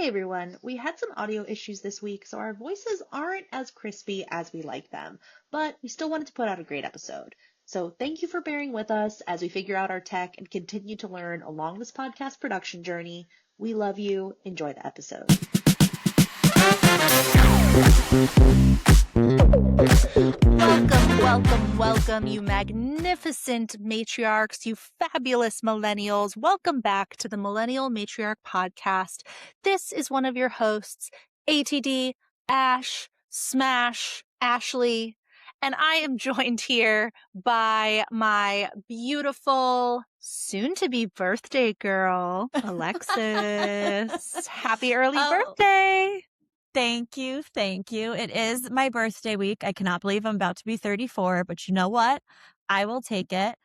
Hey everyone, we had some audio issues this week, so our voices aren't as crispy as we like them, but we still wanted to put out a great episode. So thank you for bearing with us as we figure out our tech and continue to learn along this podcast production journey. We love you. Enjoy the episode. Welcome, you magnificent matriarchs, you fabulous millennials. Welcome back to the Millennial Matriarch Podcast. This is one of your hosts, ATD, Ash, Smash, Ashley, and I am joined here by my beautiful, soon-to-be birthday girl, Alexis. Happy early birthday! Thank you. It is my birthday week. I cannot believe I'm about to be 34, but you know what? I will take it.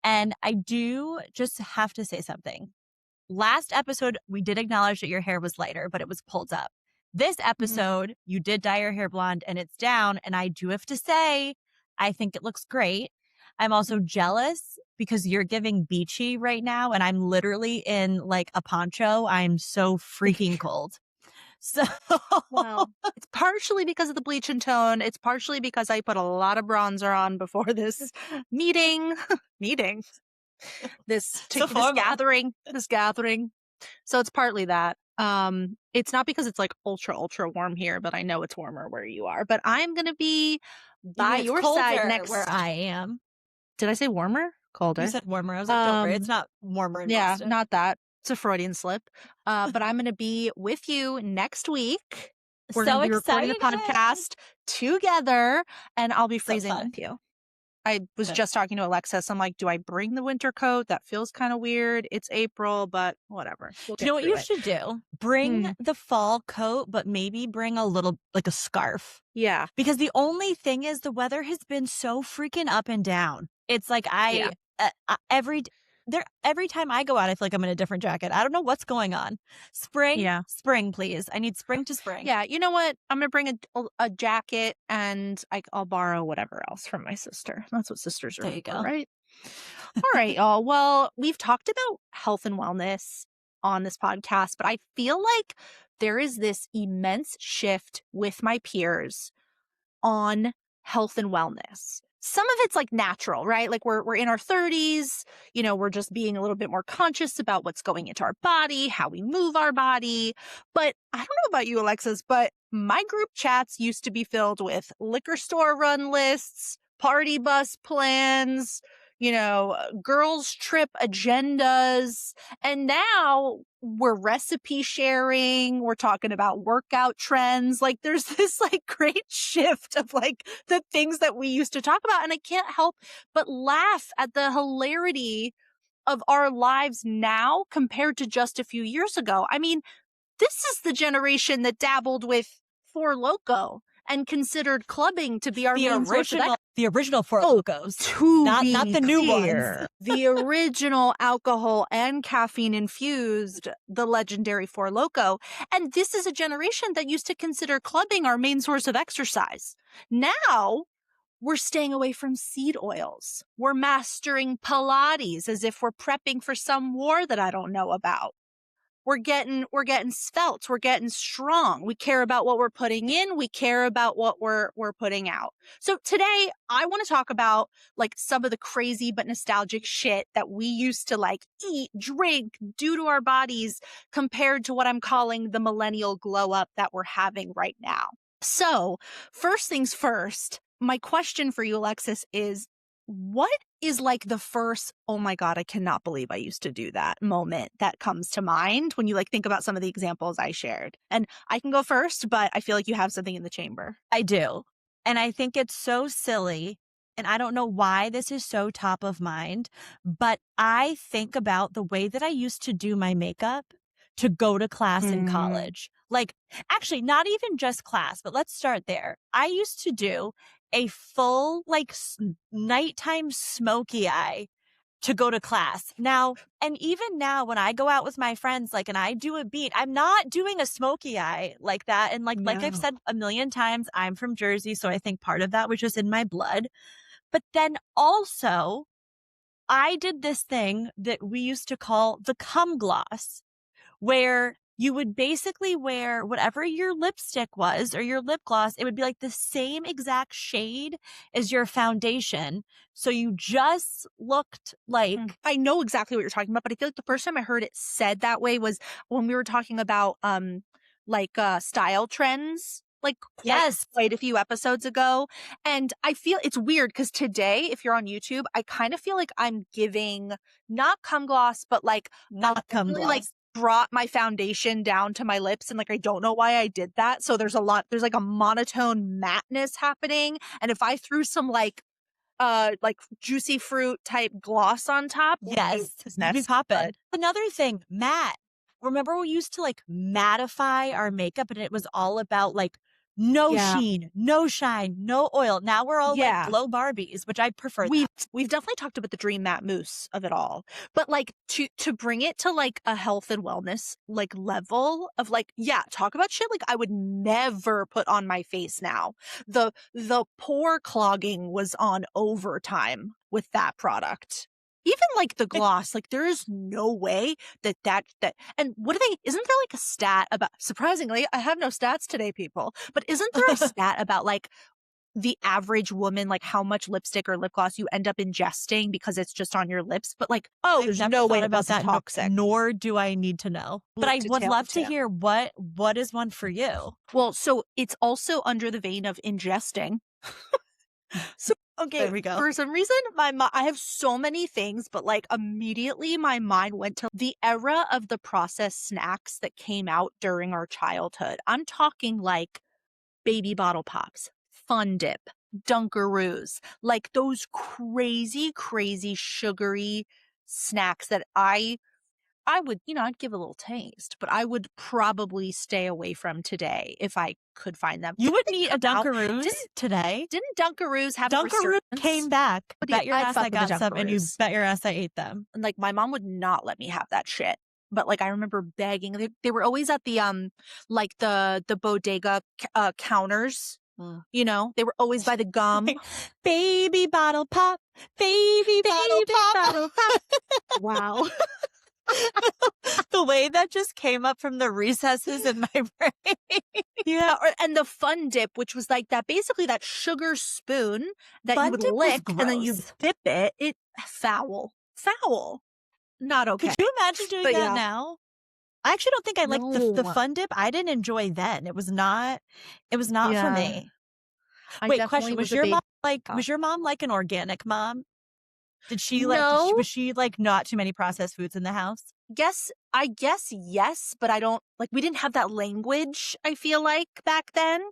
And I do just have to say something. Last episode, we did acknowledge that your hair was lighter, but it was pulled up. This episode, you did dye your hair blonde and it's down. And I do have to say, I think it looks great. I'm also jealous because you're giving beachy right now. And I'm literally in like a poncho. I'm so freaking cold. So, well, it's partially because of the bleach and tone. It's partially because I put a lot of bronzer on before this meeting, this gathering. So it's partly that. It's not because it's like ultra warm here, but I know it's warmer where you are. But I'm gonna be by your side next where I am. Did I say warmer? Colder. You said warmer. I was like, don't worry, it's not warmer in Boston. Not that. It's a Freudian slip. But I'm going to be with you next week. We're going to be recording the podcast together, and I'll be freezing with you. I was just talking to Alexis. I'm like, do I bring the winter coat? That feels kind of weird. It's April, but whatever. You know what you should do? Bring the fall coat, but maybe bring a little, like a scarf. Yeah. Because the only thing is the weather has been so freaking up and down. It's like every time I go out, I feel like I'm in a different jacket. I don't know what's going on. Spring, please. I need spring to spring. Yeah, you know what? I'm going to bring a jacket and I'll borrow whatever else from my sister. That's what sisters are for, right? All right, y'all. Well, we've talked about health and wellness on this podcast, but I feel like there is this immense shift with my peers on health and wellness. Some of it's like natural, right? Like we're in our 30s, we're just being a little bit more conscious about what's going into our body, how we move our body. But I don't know about you, Alexis, but my group chats used to be filled with liquor store run lists, party bus plans, girls trip agendas. And now we're recipe sharing. We're talking about workout trends. Like there's this like great shift of like the things that we used to talk about. And I can't help but laugh at the hilarity of our lives now compared to just a few years ago. I mean, this is the generation that dabbled with Four Loko and considered clubbing to be our main source of the original Four Lokos, not the new ones. The original alcohol and caffeine infused, the legendary Four Loko. And this is a generation that used to consider clubbing our main source of exercise. Now we're staying away from seed oils. We're mastering Pilates as if we're prepping for some war that I don't know about. We're getting svelte. We're getting strong. We care about what we're putting in. We care about what we're putting out. So today I want to talk about like some of the crazy but nostalgic shit that we used to like eat, drink, do to our bodies compared to what I'm calling the millennial glow up that we're having right now. So first things first, my question for you, Alexis, is what is like the first, oh my God, I cannot believe I used to do that moment that comes to mind when you like think about some of the examples I shared? And I can go first, but I feel like you have something in the chamber. I do. And I think it's so silly. And I don't know why this is so top of mind, but I think about the way that I used to do my makeup to go to class in college. Like, actually, not even just class, but let's start there. I used to do a full like nighttime smoky eye to go to class. Now, and even now when I go out with my friends, like, and I do a beat, I'm not doing a smoky eye like that. And like I've said a million times, I'm from Jersey. So I think part of that was just in my blood. But then also I did this thing that we used to call the cum gloss, where you would basically wear whatever your lipstick was or your lip gloss. It would be like the same exact shade as your foundation. So you just looked like. I know exactly what you're talking about, but I feel like the first time I heard it said that way was when we were talking about style trends, like quite a few episodes ago. And I feel it's weird because today, if you're on YouTube, I kind of feel like I'm giving not cum gloss, but like Not cum really, gloss. like brought my foundation down to my lips, and like I don't know why I did that. So there's like a monotone matteness happening, and if I threw some like juicy fruit type gloss on top, yes, you'd be popping. Another thing, matte. Remember we used to like mattify our makeup, and it was all about like no sheen, no shine, no oil. Now we're all like glow Barbies, which I prefer. We've definitely talked about the dream matte mousse of it all, but like to bring it to like a health and wellness like level of like, talk about shit like I would never put on my face now. The pore clogging was on overtime with that product. Even like the gloss, like there is no way that and what isn't there like a stat about, surprisingly, I have no stats today, people, but isn't there a stat about like the average woman, like how much lipstick or lip gloss you end up ingesting because it's just on your lips? But like, there's no way about that. Toxic. Nor do I need to know. But I would love to hear what is one for you. Well, so it's also under the vein of ingesting. So okay, there we go. For some reason, I have so many things, but like immediately my mind went to the era of the processed snacks that came out during our childhood. I'm talking like Baby Bottle Pops, Fun Dip, Dunkaroos, like those crazy, crazy sugary snacks that I would, I'd give a little taste, but I would probably stay away from today if I could find them. You would need a Dunkaroos today. Didn't Dunkaroos have Dunkaroos came back. Bet your ass I got some, and you bet your ass I ate them. And like my mom would not let me have that shit. But like I remember begging. They were always at the like the bodega counters. You know, they were always by the gum. Baby bottle pop, baby bottle pop. Wow. The way that just came up from the recesses in my brain. Yeah, and the Fun Dip, which was like that, basically that sugar spoon that you would lick and then you dip it. It foul. Not okay. Could you imagine doing that now? I actually don't think I liked the Fun Dip. I didn't enjoy then. It was not for me. Wait, question. Was your mom like an organic mom? Did she like, was she like not too many processed foods in the house? I guess yes, but I don't like, we didn't have that language, I feel like back then.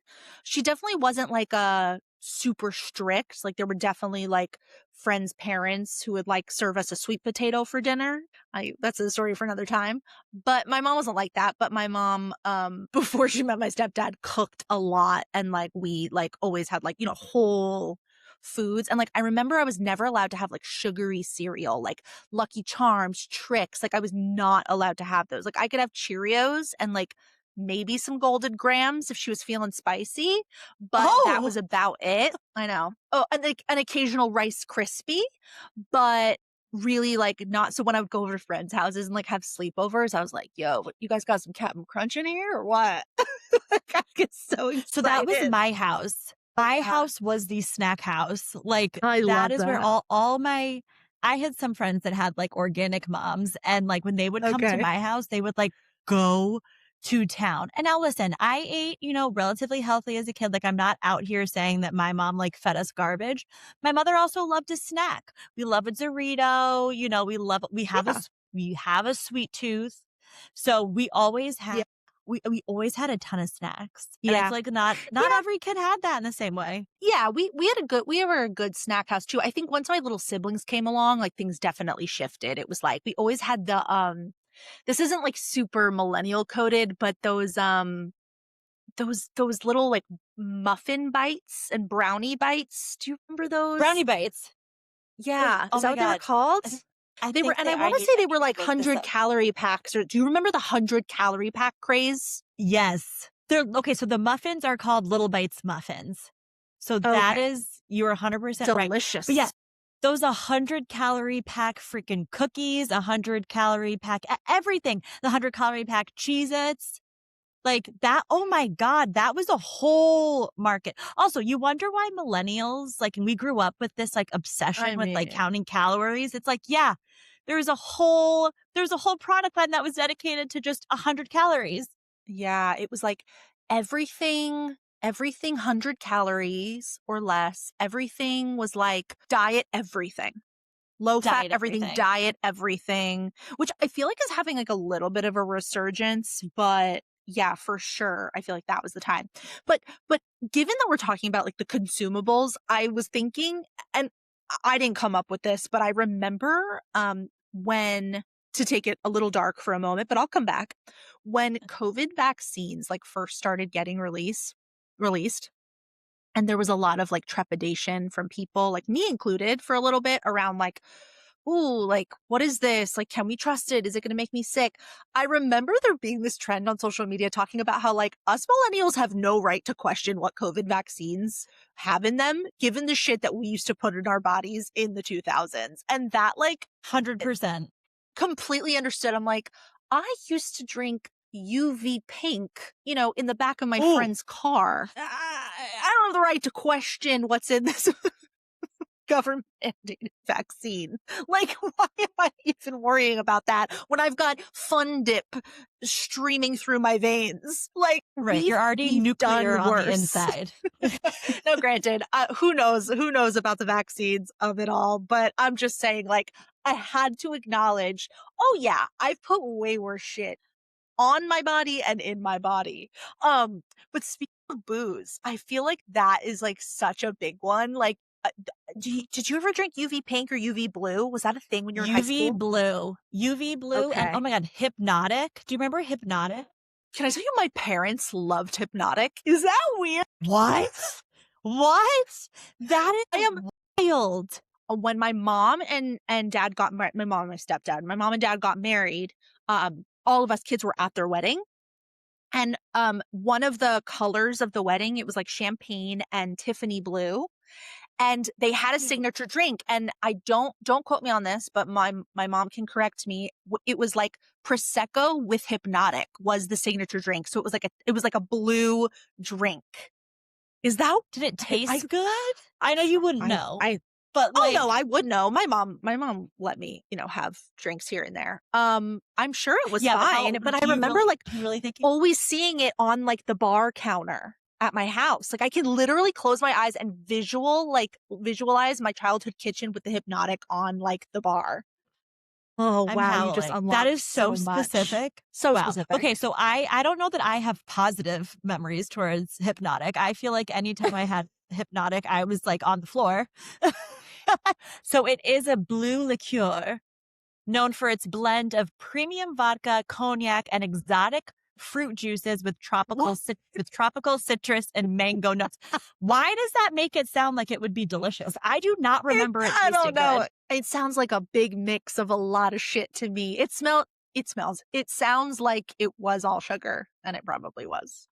She definitely wasn't like a super strict. Like there were definitely like friends' parents who would like serve us a sweet potato for dinner. That's a story for another time. But my mom wasn't like that. But my mom, before she met my stepdad, cooked a lot. And like we like always had like, whole foods. And like I remember I was never allowed to have like sugary cereal, like Lucky Charms, Tricks. Like I was not allowed to have those. Like I could have Cheerios and like maybe some Golden Grams if she was feeling spicy, but that was about it. I know. Oh, and like an occasional Rice Krispie, but really like not. So when I would go over to friends' houses and like have sleepovers, I was like, yo, you guys got some Captain Crunch in here or what? I get so excited. So that was my house. My house was the snack house. Like that is where all my, I had some friends that had like organic moms, and like when they would come to my house, they would like go to town. And now listen, I ate, relatively healthy as a kid. Like I'm not out here saying that my mom like fed us garbage. My mother also loved to snack. We love a Dorito, we have a sweet tooth. So we always had we always had a ton of snacks. And I feel like not every kid had that in the same way. Yeah, we were a good snack house too. I think once my little siblings came along, like things definitely shifted. It was like we always had the this isn't like super millennial coded, but those little like muffin bites and brownie bites. Do you remember those? Brownie bites. Yeah. Is that what they were called? I want to say they were like 100-calorie packs. Or do you remember the 100-calorie pack craze? Yes. They're okay. So the muffins are called Little Bites muffins. So that is, you're 100% right. Delicious. But yeah, those 100-calorie pack freaking cookies, 100-calorie pack everything, the 100-calorie pack Cheez-Its. Like that, oh my God, that was a whole market. Also, you wonder why millennials, like, and we grew up with this like obsession with like counting calories. It's like, yeah, there's a whole product line that was dedicated to just 100 calories. Yeah, it was like everything 100 calories or less. Everything was like diet everything. Low fat everything, diet everything, which I feel like is having like a little bit of a resurgence, but yeah, for sure. I feel like that was the time. But given that we're talking about like the consumables, I was thinking, and I didn't come up with this, but I remember when, to take it a little dark for a moment, but I'll come back, when COVID vaccines like first started getting released, and there was a lot of like trepidation from people, like me included, for a little bit around like, ooh, like, what is this? Like, can we trust it? Is it going to make me sick? I remember there being this trend on social media talking about how like us millennials have no right to question what COVID vaccines have in them, given the shit that we used to put in our bodies in the 2000s. And that like 100% completely understood. I'm like, I used to drink UV pink, you know, in the back of my friend's car. I don't have the right to question what's in this government mandated vaccine. Like, why am I even worrying about that when I've got Fun Dip streaming through my veins? Like, right, you're already nuclear on the inside. No, granted, who knows about the vaccines of it all, but I'm just saying, like, I had to acknowledge, oh yeah, I've put way worse shit on my body and in my body. But speaking of booze, I feel like that is like such a big one. Like, did you ever drink UV pink or UV blue? Was that a thing when you were in high school? UV blue, okay. And oh my God, Hypnotic. Do you remember Hypnotic? Can I tell you, my parents loved Hypnotic? Is that weird? What? That is wild. When my mom and dad got married, my mom and my stepdad, my mom and dad got married, all of us kids were at their wedding. And one of the colors of the wedding, it was like champagne and Tiffany blue. And they had a signature drink. And I don't quote me on this, but my mom can correct me. It was like Prosecco with Hypnotic was the signature drink. So it was like a blue drink. Is that, did it taste good? I know you wouldn't know. But like, no, I would know. My mom let me, you know, have drinks here and there. I'm sure it was fine, but I remember really always seeing it on like the bar counter at my house. Like I can literally close my eyes and visualize my childhood kitchen with the Hypnotic on like the bar. Oh wow, you just unlocked that is so specific. So specific. Okay, so I don't know that I have positive memories towards Hypnotic. I feel like anytime I had Hypnotic, I was like on the floor. So it is a blue liqueur known for its blend of premium vodka, cognac, and exotic fruit juices with tropical citrus and mango nuts. Why does that make it sound like it would be delicious? I do not remember it. I don't know. It sounds like a big mix of a lot of shit to me. It sounds like it was all sugar, and it probably was.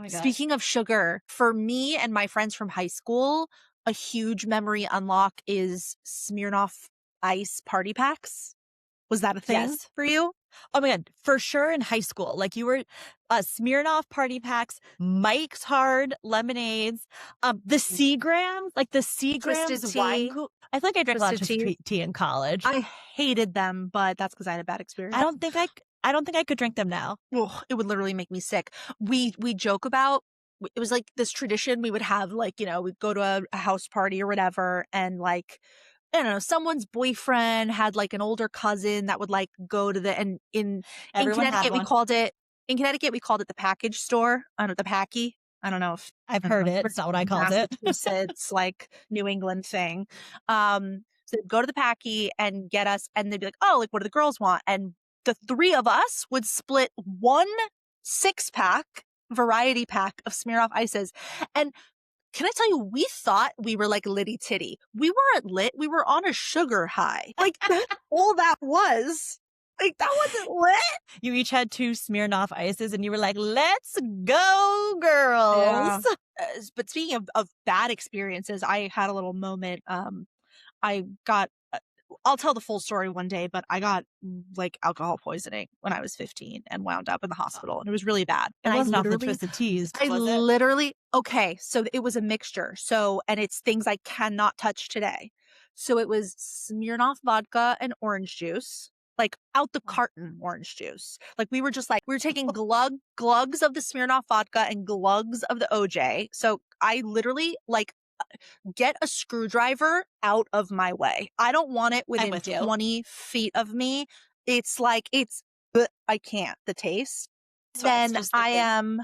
Speaking of sugar, for me and my friends from high school, a huge memory unlock is Smirnoff Ice party packs. Was that a thing for you? Oh my God, for sure in high school. Like you were Smirnoff party packs, Mike's Hard lemonades, the Seagrams, like the Seagrams Twisted wine. I think I drank lots of tea in college. I hated them, but that's because I had a bad experience. I don't think I could drink them now. Oh, it would literally make me sick. We joke about, it was like this tradition we would have, like, you know, we'd go to a house party or whatever, and like, I don't know, someone's boyfriend had like an older cousin that would like go to in Connecticut we called it the package store. I don't know, the Packy. I don't know if I've heard it. It's not what I called it. It's like New England thing. So they'd go to the Packy and get us, and they'd be like, oh, like what do the girls want? And the three of us would split one 6-pack variety pack of Smirnoff Ices. And can I tell you, we thought we were like litty titty. We weren't lit. We were on a sugar high. Like that's all that was. Like that wasn't lit. You each had 2 Smirnoff Ices and you were like, let's go, girls. Yeah. But speaking of bad experiences, I had a little moment. I got I'll tell the full story one day, but I got like alcohol poisoning when I was 15 and wound up in the hospital, and it was really bad. It And wasn't off the Twisted Teas, was it? okay, so it was a mixture. So, and it's things I cannot touch today. So it was Smirnoff vodka and orange juice, like out the carton orange juice. Like we were taking glugs of the Smirnoff vodka and glugs of the OJ. So I literally like get a screwdriver out of my way. I don't want it within 20 feet of me. It's like, I can't, the taste. Then I am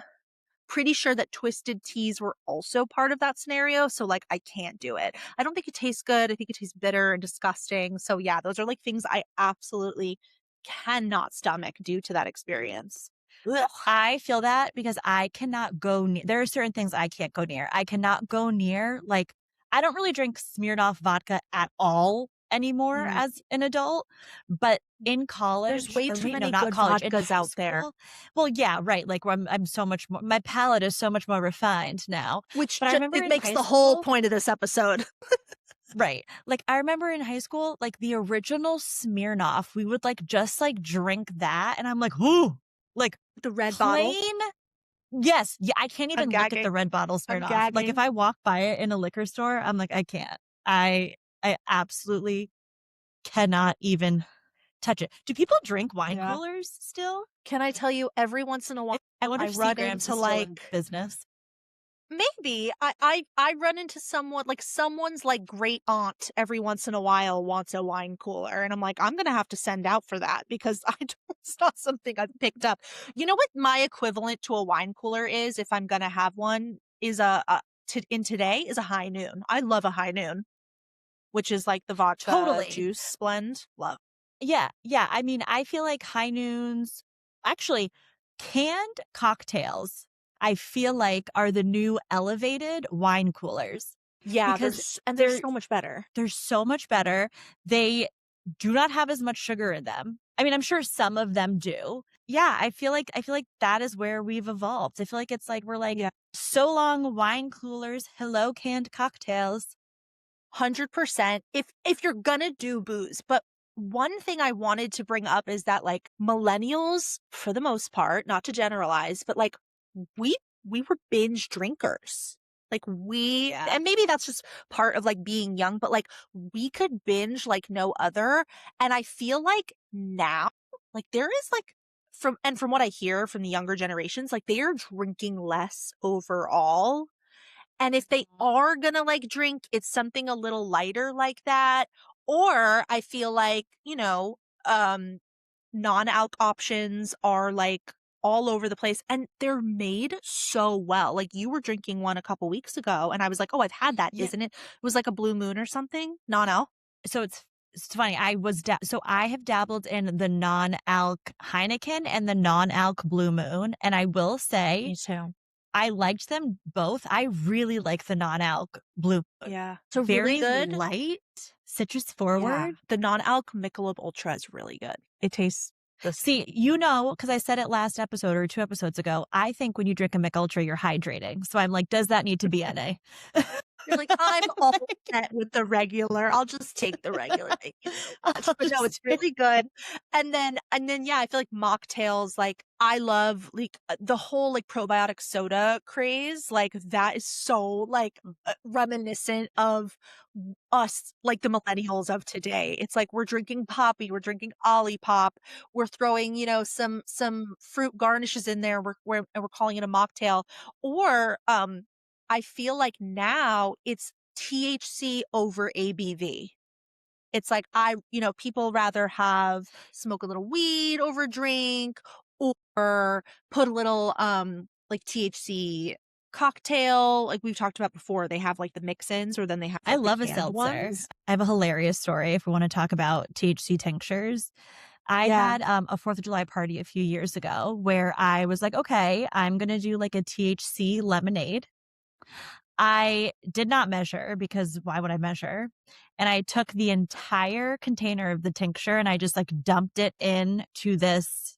pretty sure that Twisted Teas were also part of that scenario. So like, I can't do it. I don't think it tastes good. I think it tastes bitter and disgusting. So yeah, those are like things I absolutely cannot stomach due to that experience. Ugh. I feel that because I cannot go near. There are certain things I can't go near. I cannot go near. Like, I don't really drink Smirnoff vodka at all anymore as an adult. But in college, there's way too many good vodkas out there. Well, yeah, right. Like I'm so much more. My palate is so much more refined now. Which I remember it makes the whole point of this episode. Right. Like I remember in high school, like the original Smirnoff, we would like just like drink that, and I'm like, ooh, like the red bottle. Yes. Yeah. I can't even look at the red bottle Smirnoff. Like if I walk by it in a liquor store, I'm like, I can't. I absolutely cannot even touch it. Do people drink wine coolers still? Can I tell you, every once in a while, I wonder if run into like business. Maybe I run into someone's like great aunt every once in a while wants a wine cooler, and I'm like, I'm gonna have to send out for that because it's not something I've picked up. You know what my equivalent to a wine cooler is, if I'm gonna have one, is in today is a High Noon. I love a High Noon, which is like the vodka juice blend. Love. Yeah. I mean, I feel like High Noons, actually, canned cocktails, I feel like are the new elevated wine coolers. Yeah, because they're so much better. They're so much better. They do not have as much sugar in them. I mean, I'm sure some of them do. Yeah, I feel like that is where we've evolved. I feel like it's like we're like, so long wine coolers, hello canned cocktails. 100%. If you're gonna do booze, but one thing I wanted to bring up is that like millennials, for the most part, not to generalize, but like we were binge drinkers. Like and maybe that's just part of like being young, but like we could binge like no other. And I feel like now, like there is like from what I hear from the younger generations, like they are drinking less overall. And if they are gonna like drink, it's something a little lighter like that. Or I feel like, non-alc options are like all over the place, and they're made so well. Like you were drinking one a couple weeks ago and I was like, oh, I've had that. Isn't it? It was like a Blue Moon or something. Non-alc. So it's funny. So I have dabbled in the non-alc Heineken and the non-alc Blue Moon. And I will say, me too. I liked them both. I really like the non-alc Blue Moon. Yeah. So very good. Light, citrus forward. Yeah. The non-alc Michelob Ultra is really good. It tastes See, because I said it last episode or 2 episodes ago, I think when you drink a Mich Ultra, you're hydrating. So I'm like, does that need to be NA? You're like, I'm all set with the regular. I'll just take the regular. Thank you so much. But no, it's really good. And then, yeah, I feel like mocktails, like I love like the whole like probiotic soda craze. Like that is so like reminiscent of us, like the millennials of today. It's like we're drinking Poppy, we're drinking Olipop, we're throwing, some fruit garnishes in there. We're calling it a mocktail. Or I feel like now it's THC over ABV. It's like people rather smoke a little weed over drink, or put a little like THC cocktail, like we've talked about before. They have like the mix-ins, or then they have I love a seltzer. Ones. I have a hilarious story if we want to talk about THC tinctures. I had a 4th of July party a few years ago where I was like, okay, I'm going to do like a THC lemonade. I did not measure, because why would I measure? And I took the entire container of the tincture and I just like dumped it into this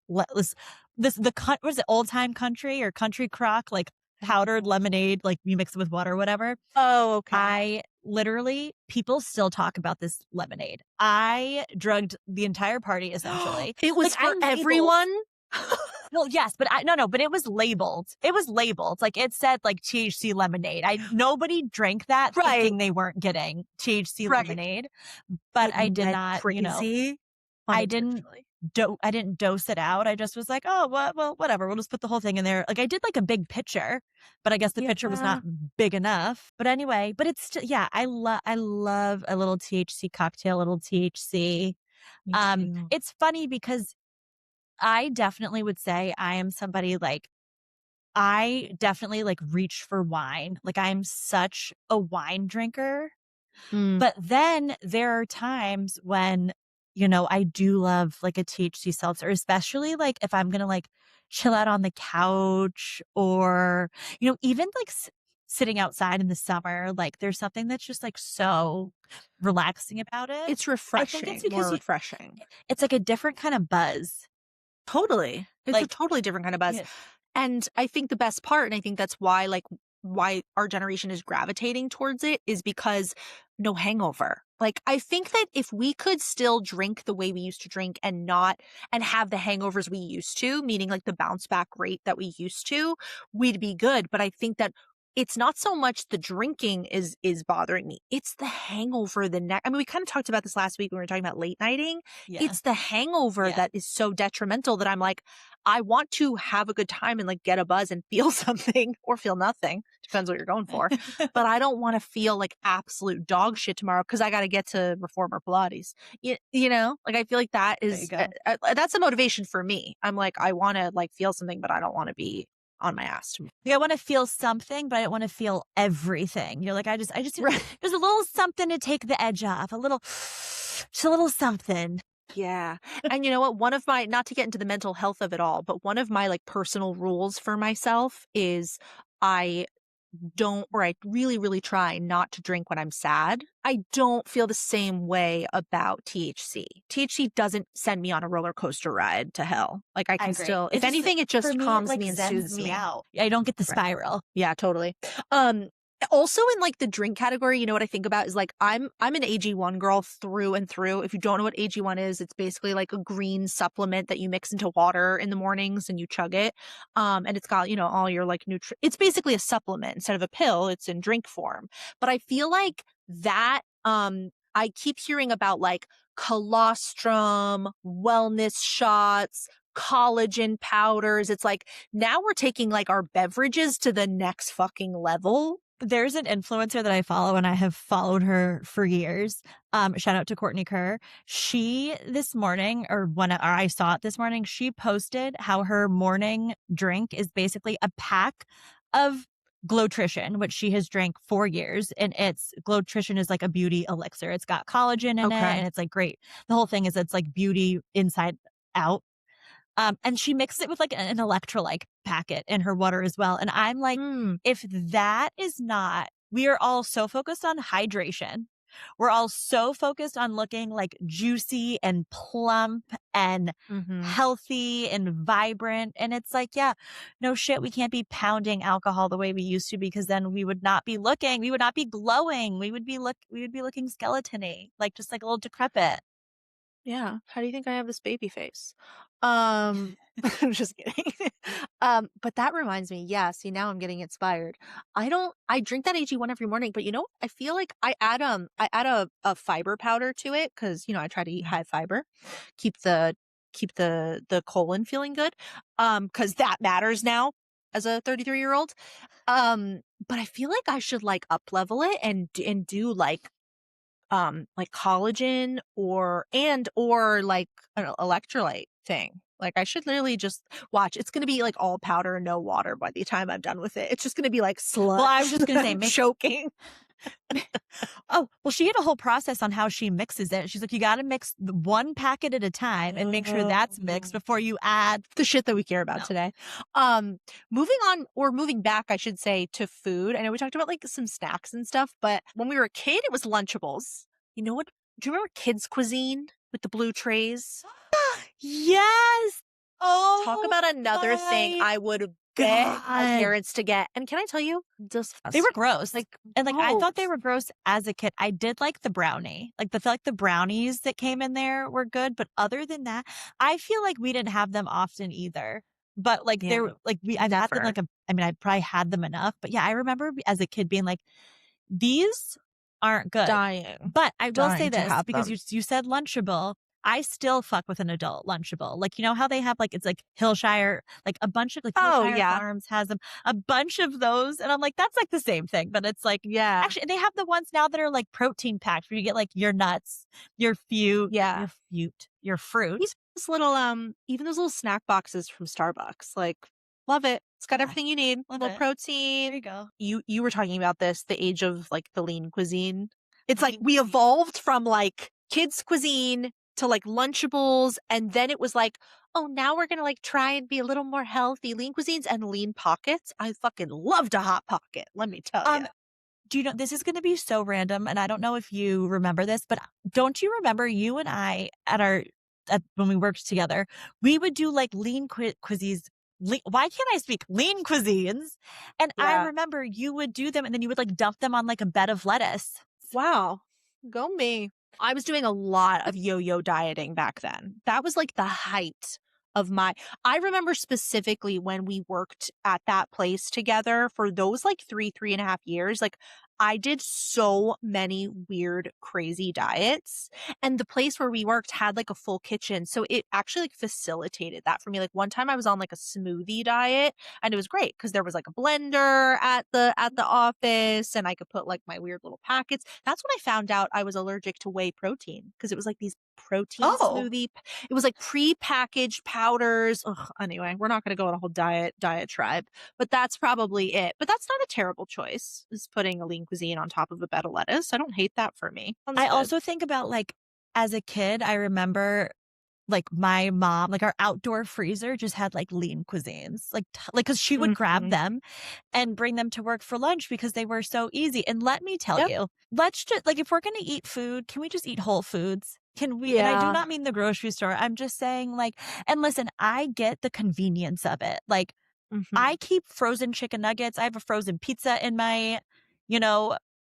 what was it, Old Time Country or Country Crock, like powdered lemonade, like you mix it with water or whatever. Oh, okay. I literally, people still talk about this lemonade. I drugged the entire party, essentially. It was Like, for I labeled- everyone? Well, yes, but but it was labeled. It was labeled. Like, it said, like, THC lemonade. Nobody drank that Right. thinking they weren't getting THC Right. lemonade. But I did went not, crazy. I didn't unintentionally. I didn't dose it out. I just was like, oh, well, whatever. We'll just put the whole thing in there. Like, I did like a big pitcher, but I guess the pitcher was not big enough. But anyway, but it's still, yeah, I love a little THC cocktail, a little THC. Me too. It's funny because I definitely would say I am somebody like, I definitely like reach for wine. Like, I'm such a wine drinker. But then there are times when, I do love like a THC seltzer, especially like if I'm going to like chill out on the couch or, even like sitting outside in the summer. Like, there's something that's just like so relaxing about it. It's I refreshing. think it's because more refreshing. it's like a different kind of buzz. Totally. It's a Like, totally different kind of buzz. yeah. And I think the best part, and I think that's why our generation is gravitating towards it, is because no hangover. Like, I think that if we could still drink the way we used to drink and have the hangovers we used to, meaning like the bounce back rate that we used to, we'd be good. But I think that it's not so much the drinking is bothering me. It's the hangover the next. I mean, we kind of talked about this last week when we were talking about late nighting. Yeah. It's the hangover that is so detrimental that I'm like, I want to have a good time and like get a buzz and feel something or feel nothing. Depends what you're going for. But I don't want to feel like absolute dog shit tomorrow because I got to get to Reformer Pilates. Like, I feel like that is, that's a motivation for me. I'm like, I want to like feel something, but I don't want to be on my ass tomorrow. I want to feel something, but I don't want to feel everything. You're like, I just, there's a little something to take the edge off, just a little something. Yeah. And you know what? One of my, not to get into the mental health of it all, but one of my like personal rules for myself is I really, really try not to drink when I'm sad. I don't feel the same way about THC. THC doesn't send me on a roller coaster ride to hell. Like, I can still, if anything, it just calms me and soothes me out. I don't get the spiral. Yeah, totally. Also in like the drink category, you know what I think about is like, I'm an AG1 girl through and through. If you don't know what AG1 is, it's basically like a green supplement that you mix into water in the mornings and you chug it. And it's got, all your like it's basically a supplement instead of a pill. It's in drink form. But I feel like that, I keep hearing about like colostrum, wellness shots, collagen powders. It's like now we're taking like our beverages to the next fucking level. There's an influencer that I follow and I have followed her for years. Shout out to Courtney Kerr. She this morning, or I saw it this morning, she posted how her morning drink is basically a pack of Glowtrition, which she has drank for years. And Glowtrition is like a beauty elixir. It's got collagen in it and it's like great. The whole thing is it's like beauty inside out. And she mixed it with like an electrolyte packet in her water as well. And I'm like, if that is not, we are all so focused on hydration. We're all so focused on looking like juicy and plump and healthy and vibrant. And it's like, yeah, no shit. We can't be pounding alcohol the way we used to, because then we would not be glowing. We would be looking skeleton-y, like just like a little decrepit. Yeah. How do you think I have this baby face? I'm just kidding. But that reminds me. Yeah. See, now I'm getting inspired. I drink that AG1 every morning, but I feel like I add a fiber powder to it. Cause I try to eat high fiber, keep the colon feeling good. Cause that matters now as a 33-year-old. But I feel like I should like up level it and do like collagen or like an electrolyte thing. Like, I should literally just watch. It's going to be like all powder and no water by the time I'm done with it. It's just going to be like sludge. Well, I was just going to say, choking. Oh, well, she had a whole process on how she mixes it. She's like, you got to mix one packet at a time and make sure that's mixed before you add the shit that we care about today. Moving back, I should say, to food. I know we talked about like some snacks and stuff, but when we were a kid, it was Lunchables. You know what? Do you remember kids' cuisine with the blue trays? Yes. Oh, talk about another thing I would beg my God. parents to get. And can I tell you, disgusting. They were gross. Like, And like I thought they gross. were gross as a kid. I did like the brownie. Like the brownies that came in there were good, but other than that, I feel like we didn't have them often either. But like Yeah, they're like I've had them never. I mean I probably had them enough, but yeah, I remember as a kid being like, these aren't good. Dying. But I will say Dying to this have because them. you said Lunchable. I still fuck with an adult Lunchable. Like, you know how they have like, it's like Hillshire, like a bunch of like Oh, Hillshire yeah. Farms has them, a bunch of those. And I'm like, that's like the same thing, but it's like, Yeah. actually, they have the ones now that are like protein packed where you get like your nuts, your fruit, Yeah. your fruit. Even those little snack boxes from Starbucks. Like, love it. It's got everything you need. Love Little it. protein. There you go. You were talking about this, the age of like the lean cuisine. It's like we evolved from like kids cuisine to like Lunchables, and then it was like, oh, now we're gonna like try and be a little more healthy. Lean cuisines and lean pockets. I fucking loved a hot pocket, let me tell you. Do you know, this is going to be so random, and I don't know if you remember this, but don't you remember you and I when we worked together, we would do like lean cuisines. Why can't I speak? Lean cuisines. And I Yeah. remember you would do them and then you would like dump them on like a bed of lettuce. Wow. Go me. I was doing a lot of yo-yo dieting back then. That was like the height of I remember specifically when we worked at that place together for those like 3.5 years, like I did so many weird, crazy diets. And the place where we worked had like a full kitchen. So it actually like facilitated that for me. Like one time I was on like a smoothie diet and it was great because there was like a blender at the office and I could put like my weird little packets. That's when I found out I was allergic to whey protein because it was like these protein smoothie. It was like pre-packaged powders. Ugh, anyway, we're not going to go on a whole diatribe, but that's probably it. But that's not a terrible choice, is putting a lean cuisine on top of a bed of lettuce. I don't hate that for me. I also think about like as a kid, I remember like my mom, like our outdoor freezer just had like lean cuisines, like because she would grab them and bring them to work for lunch because they were so easy. And let me tell you, let's just like, if we're going to eat food, can we just eat Whole Foods? Can we? And I do not mean the grocery store. I'm just saying like, and listen, I get the convenience of it. Like I keep frozen chicken nuggets. I have a frozen pizza in my,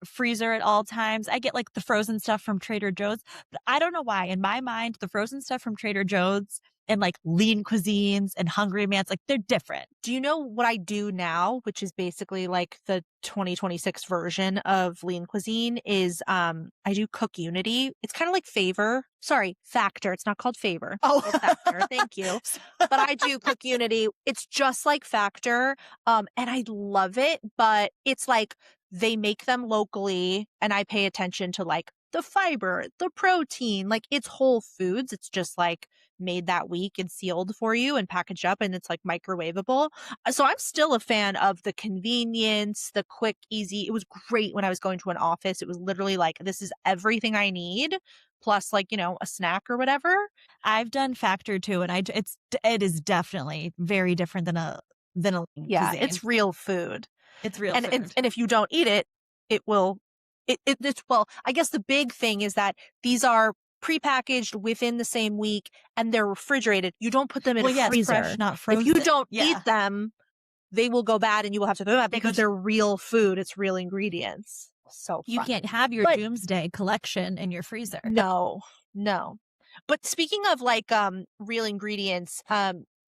freezer at all times. I get like the frozen stuff from Trader Joe's, but I don't know why. In my mind, the frozen stuff from Trader Joe's and like lean cuisines and Hungry Man's, like they're different. Do you know what I do now, which is basically like the 2026 version of lean cuisine is I do Cook Unity. It's kind of like Factor. It's not called Favor. Oh, Factor. Thank you. But I do Cook Unity. It's just like Factor. And I love it, but it's like they make them locally and I pay attention to like the fiber, the protein, like it's whole foods. It's just like made that week and sealed for you and packaged up and it's like microwavable. So I'm still a fan of the convenience, the quick, easy. It was great when I was going to an office. It was literally like, this is everything I need, plus like, a snack or whatever. I've done Factor too, and it is definitely very different than a cuisine. It's real food. It's real food. And if you don't eat it, it will. Well, I guess the big thing is that these are prepackaged within the same week and they're refrigerated. You don't put them in a freezer. Fresh, not frozen. If you don't eat them, they will go bad and you will have to throw them out because they're real food. It's real ingredients. So you can't have your doomsday collection in your freezer. No. But speaking of like real ingredients,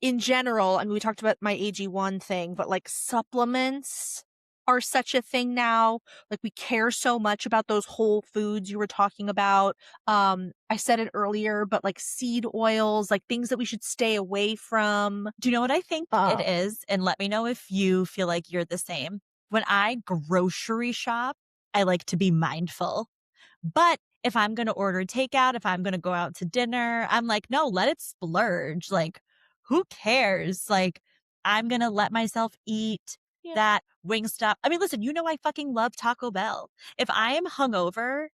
in general, I mean, we talked about my AG1 thing, but like supplements are such a thing now. Like we care so much about those whole foods you were talking about. I said it earlier, but like seed oils, like things that we should stay away from. Do you know what I think it is? And let me know if you feel like you're the same. When I grocery shop, I like to be mindful. But if I'm going to order takeout, if I'm going to go out to dinner, I'm like, no, let it splurge. Like, who cares? Like, I'm going to let myself eat that Wingstop. I mean, listen, I fucking love Taco Bell. If I am hungover,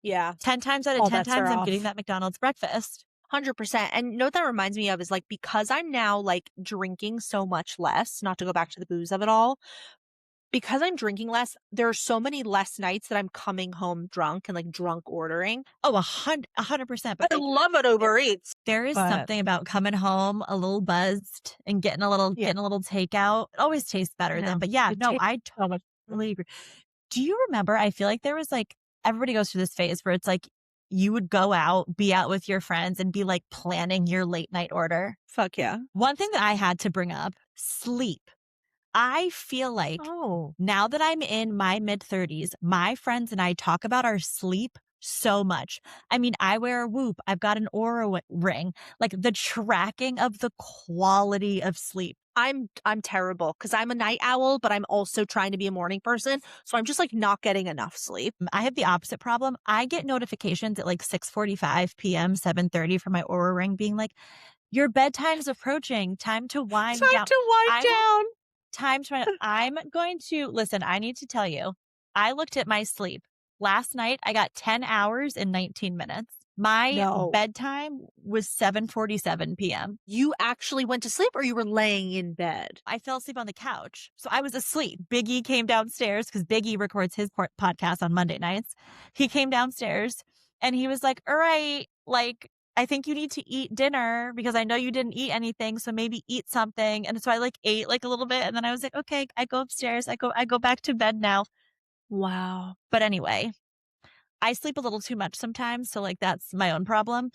10 times out of 10 times, I'm getting that McDonald's breakfast. 100%. And what that reminds me of is like, because I'm now like drinking so much less, not to go back to the booze of it all, because I'm drinking less, there are so many less nights that I'm coming home drunk and like drunk ordering. Oh, 100%. But I love it Uber Eats. there is But something about coming home a little buzzed and getting a little takeout. It always tastes better no, but yeah, it no, tastes I so much. totally agree. Do you remember? I feel like there was like everybody goes through this phase where it's like you would go out, be out with your friends and be like planning your late night order. Fuck yeah. One thing that I had to bring up, sleep. I feel like Oh, now that I'm in my mid-30s, my friends and I talk about our sleep so much. I mean, I wear a Whoop. I've got an Aura ring. Like the tracking of the quality of sleep. I'm terrible because I'm a night owl, but I'm also trying to be a morning person. So I'm just like not getting enough sleep. I have the opposite problem. I get notifications at like 6:45 p.m., 7:30 from my Aura ring being like, your bedtime's approaching. Time to wind down. I'm going to listen. I need to tell you, I looked at my sleep last night. I got 10 hours and 19 minutes. My No. bedtime was 7:47 p.m. You actually went to sleep or you were laying in bed? I fell asleep on the couch. So I was asleep. Biggie came downstairs because Biggie records his podcast on Monday nights. He came downstairs and he was like, all right, like, I think you need to eat dinner because I know you didn't eat anything. So maybe eat something. And so I like ate like a little bit. And then I was like, okay, I go upstairs. I go back to bed now. Wow. But anyway, I sleep a little too much sometimes. So like that's my own problem.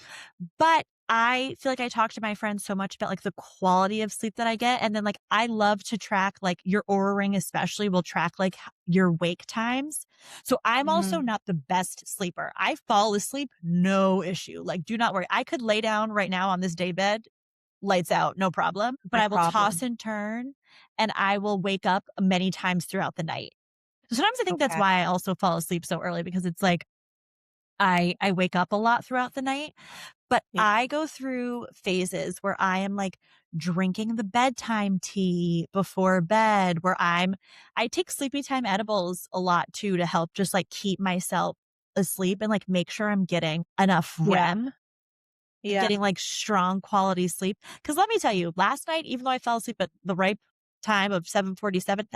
But I feel like I talk to my friends so much about like the quality of sleep that I get. And then like I love to track like your Aura ring especially will track like your wake times. So I'm also not the best sleeper. I fall asleep, no issue. Like do not worry. I could lay down right now on this day bed, lights out, no problem. But I will toss and turn and I will wake up many times throughout the night. So sometimes I think that's why I also fall asleep so early because it's like I wake up a lot throughout the night. But I go through phases where I am like drinking the bedtime tea before bed, where I take sleepy time edibles a lot too to help just like keep myself asleep and like make sure I'm getting enough REM, getting like strong quality sleep. Cause let me tell you, last night, even though I fell asleep at the right time of 7:47,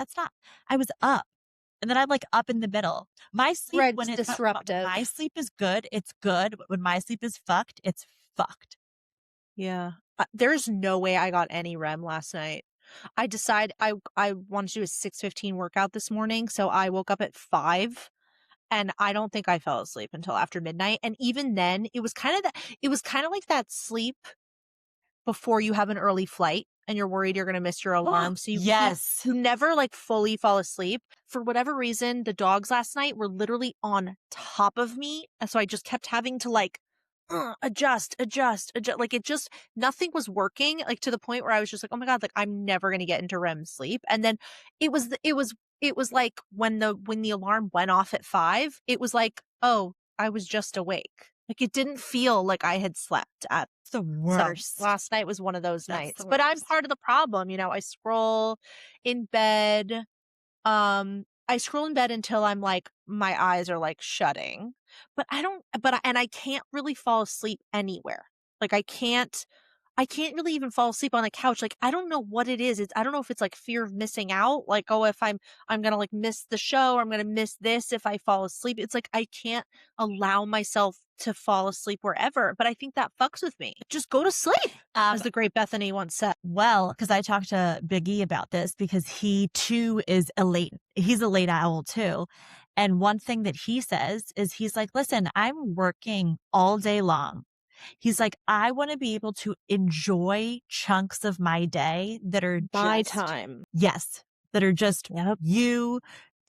I was up. And then I'm like up in the middle. My sleep when it's disruptive. When my sleep is good, it's good. But when my sleep is fucked, it's fucked. Yeah. There's no way I got any REM last night. I decided I wanted to do a 6:15 workout this morning, so I woke up at 5 and I don't think I fell asleep until after midnight. And even then, it was kind of like that sleep before you have an early flight and you're worried you're going to miss your alarm. So you never like fully fall asleep. For whatever reason, the dogs last night were literally on top of me. And so I just kept having to like adjust. Like it just, nothing was working, like to the point where I was just like, oh my God, like I'm never going to get into REM sleep. And then it was like when the alarm went off at 5, it was like, oh, I was just awake. Like it didn't feel like I had slept at the worst. So last night was one of those nights, but I'm part of the problem. You know, I scroll in bed. I scroll in bed until I'm like, my eyes are like shutting, but I can't really fall asleep anywhere. Like I can't really even fall asleep on the couch. Like, I don't know what it is. I don't know if it's like fear of missing out. Like, oh, if I'm going to like miss the show or I'm going to miss this if I fall asleep. It's like, I can't allow myself to fall asleep wherever. But I think that fucks with me. Just go to sleep, as the great Bethany once said. Well, because I talked to Biggie about this because he too he's a late owl too. And one thing that he says is he's like, listen, I'm working all day long. He's like, I want to be able to enjoy chunks of my day that are my time. Yes. That are just you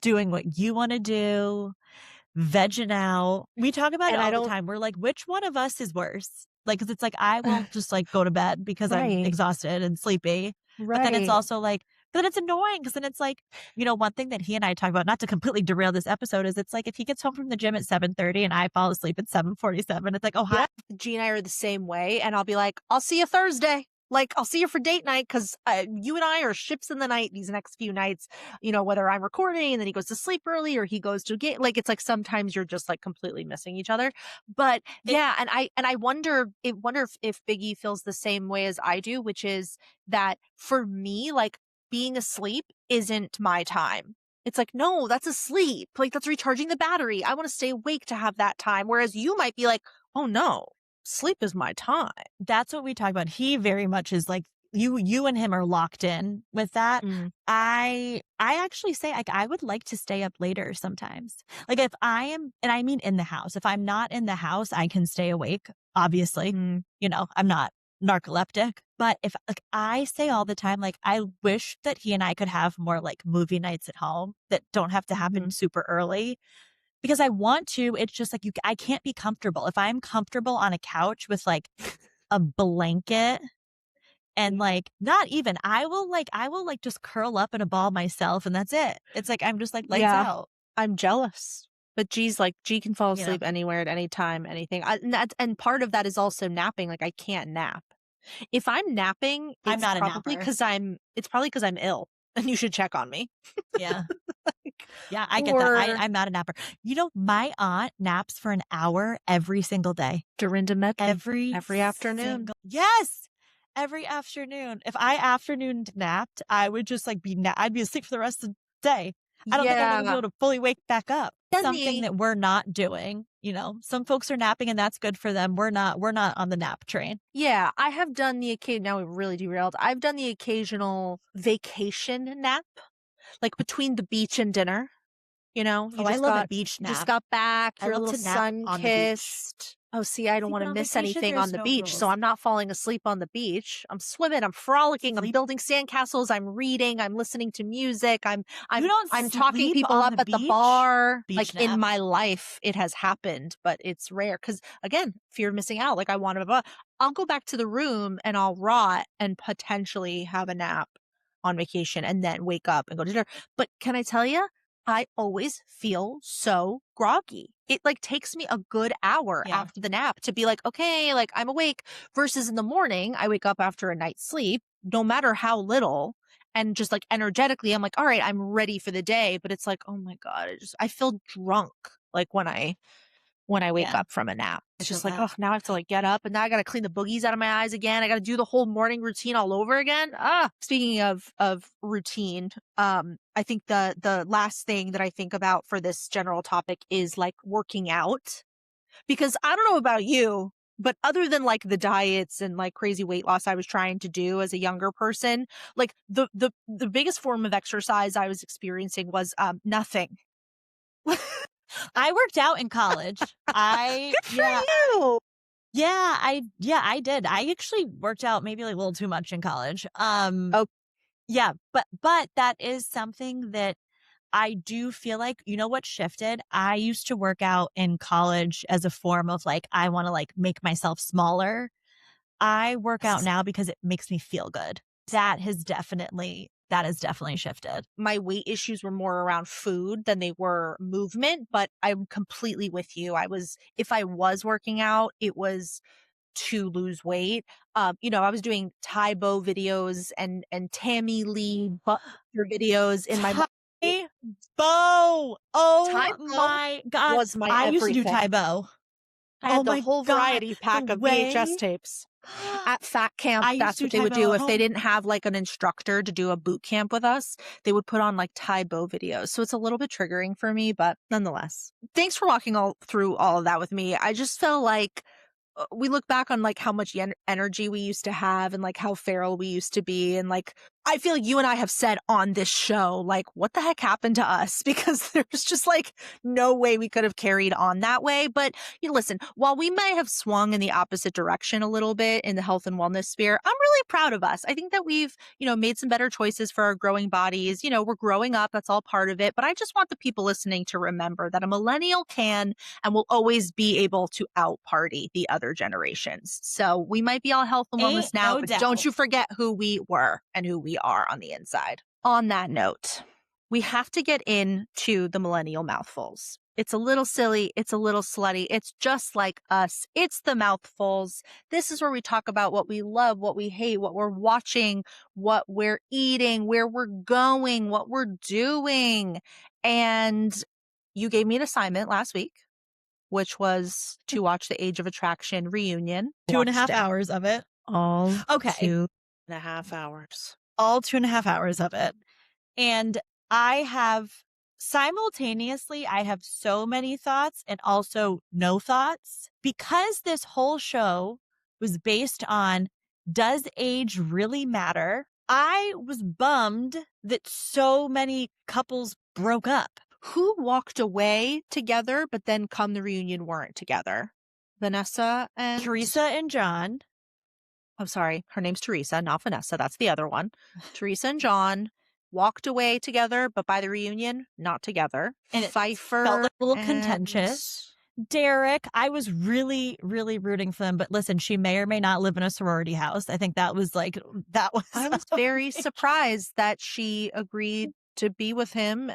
doing what you want to do, vegging out. We talk about it all the time. We're like, which one of us is worse? Like, cause it's like, I will just like go to bed because I'm exhausted and sleepy. But then it's also like, but then it's annoying because then it's like, you know, one thing that he and I talk about, not to completely derail this episode, is it's like if he gets home from the gym at 7:30 and I fall asleep at 7:47, it's like, oh, hi. G and I are the same way. And I'll be like, I'll see you Thursday. Like, I'll see you for date night because you and I are ships in the night these next few nights, you know, whether I'm recording and then he goes to sleep early or he goes to get, like, it's like sometimes you're just like completely missing each other. But yeah, and I wonder if Biggie feels the same way as I do, which is that for me, like being asleep isn't my time. It's like, no, that's asleep. Like, that's recharging the battery. I want to stay awake to have that time. Whereas you might be like, oh no, sleep is my time. That's what we talk about. He very much is like, you and him are locked in with that. I actually say, like, I would like to stay up later sometimes. Like, if I am, and I mean in the house, if I'm not in the house, I can stay awake, obviously. You know, I'm not narcoleptic. But if, like, I say all the time, like, I wish that he and I could have more like movie nights at home that don't have to happen super early. Because I want to, it's just like, I can't be comfortable. If I'm comfortable on a couch with like a blanket and like, not even, I will just curl up in a ball myself and that's it. It's like, I'm just like lights out. I'm jealous. But G's like, G can fall asleep anywhere at any time, anything. And part of that is also napping. Like, I can't nap. If I'm napping, I'm not probably a napper. It's probably because I'm ill and you should check on me. Yeah. Yeah, I get that. I'm not a napper. You know, my aunt naps for an hour every single day. Dorinda Medley. Every afternoon. Yes. Every afternoon. If I afternoon napped, I would just like I'd be asleep for the rest of the day. I don't think I'm going to be able to fully wake back up. Something that we're not doing. You know, some folks are napping and that's good for them. We're not on the nap train. Yeah, I have done the occasion. Now we really derailed. I've done the occasional vacation nap, like between the beach and dinner. You know, I love a beach nap. Just got back. You're a little sun-kissed. Oh, see, I don't want to miss anything on the beach, so I'm not falling asleep on the beach. I'm swimming. I'm frolicking. I'm building sandcastles. I'm reading. I'm listening to music. I'm talking people up at the bar. Like in my life, it has happened, but it's rare because again, fear of missing out. Like I want to. I'll go back to the room and I'll rot and potentially have a nap on vacation and then wake up and go to dinner. But can I tell you? I always feel so groggy. It like takes me a good hour after the nap to be like, okay, like I'm awake versus in the morning, I wake up after a night's sleep, no matter how little. And just like energetically, I'm like, all right, I'm ready for the day. But it's like, oh my God, I feel drunk. Like when I wake up from a nap, it's just like, oh, now I have to like get up and now I got to clean the boogies out of my eyes again. I got to do the whole morning routine all over again. Speaking of routine, I think the last thing that I think about for this general topic is like working out, because I don't know about you, but other than like the diets and like crazy weight loss I was trying to do as a younger person, like the biggest form of exercise I was experiencing was nothing. I worked out in college. Good for you. Yeah, I did. I actually worked out maybe like a little too much in college. Yeah, but that is something that I do feel like, you know what shifted? I used to work out in college as a form of like, I want to like make myself smaller. I work out now because it makes me feel good. That has definitely shifted. My weight issues were more around food than they were movement, but I'm completely with you. If I was working out, it was to lose weight. You know, I was doing Tai Bo videos and Tammy Lee Butler videos in my Tai Bo. Oh Tai Bo my God. Was my I everything. used to do Tai Bo. I had the whole variety pack of VHS tapes. At fat camp, that's what they would do. If they didn't have like an instructor to do a boot camp with us, they would put on like Tai Bo videos. So it's a little bit triggering for me, but nonetheless. Thanks for walking through all of that with me. I just felt like we look back on like how much energy we used to have and like how feral we used to be. And like, I feel like you and I have said on this show, like, what the heck happened to us? Because there's just like no way we could have carried on that way. But you know, listen, while we may have swung in the opposite direction a little bit in the health and wellness sphere, I'm really proud of us. I think that we've, you know, made some better choices for our growing bodies. You know, we're growing up. That's all part of it. But I just want the people listening to remember that a millennial can and will always be able to out party the other generations. So we might be all health and wellness now, but don't you forget who we were and who we are on the inside. On that note, we have to get into the millennial mouthfuls. It's a little silly. It's a little slutty. It's just like us. It's the mouthfuls. This is where we talk about what we love, what we hate, what we're watching, what we're eating, where we're going, what we're doing. And you gave me an assignment last week, which was to watch the Age of Attraction reunion. 2.5 hours of it. All okay. 2.5 hours. All 2.5 hours of it. And I have simultaneously, I have so many thoughts and also no thoughts. Because this whole show was based on, does age really matter? I was bummed that so many couples broke up. Who walked away together, but then come the reunion weren't together? Vanessa and Teresa and John. I'm sorry, her name's Teresa, not Vanessa. That's the other one. Teresa and John walked away together, but by the reunion, not together. And it Pfeiffer felt like a little and contentious. Derek, I was really, really rooting for them. But listen, she may or may not live in a sorority house. I think that was like, that was. I was very surprised that she agreed to be with him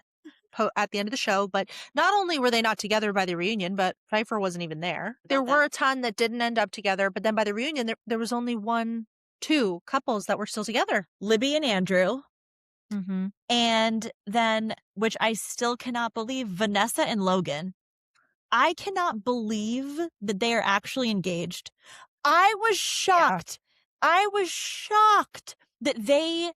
at the end of the show. But not only were they not together by the reunion, but Pfeiffer wasn't even there. There were a ton that didn't end up together. But then by the reunion, there was only two couples that were still together. Libby and Andrew. Mm-hmm. And then, which I still cannot believe, Vanessa and Logan. I cannot believe that they are actually engaged. I was shocked. Yeah. I was shocked that they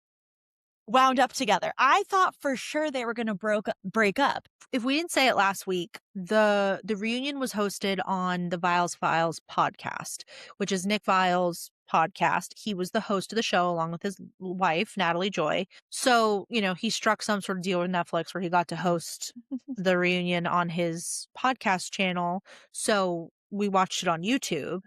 wound up together. I thought for sure they were going to break up. If we didn't say it last week, the reunion was hosted on the Viles Files podcast, which is Nick Viles' podcast. He was the host of the show along with his wife, Natalie Joy. So, he struck some sort of deal with Netflix where he got to host the reunion on his podcast channel. So we watched it on YouTube.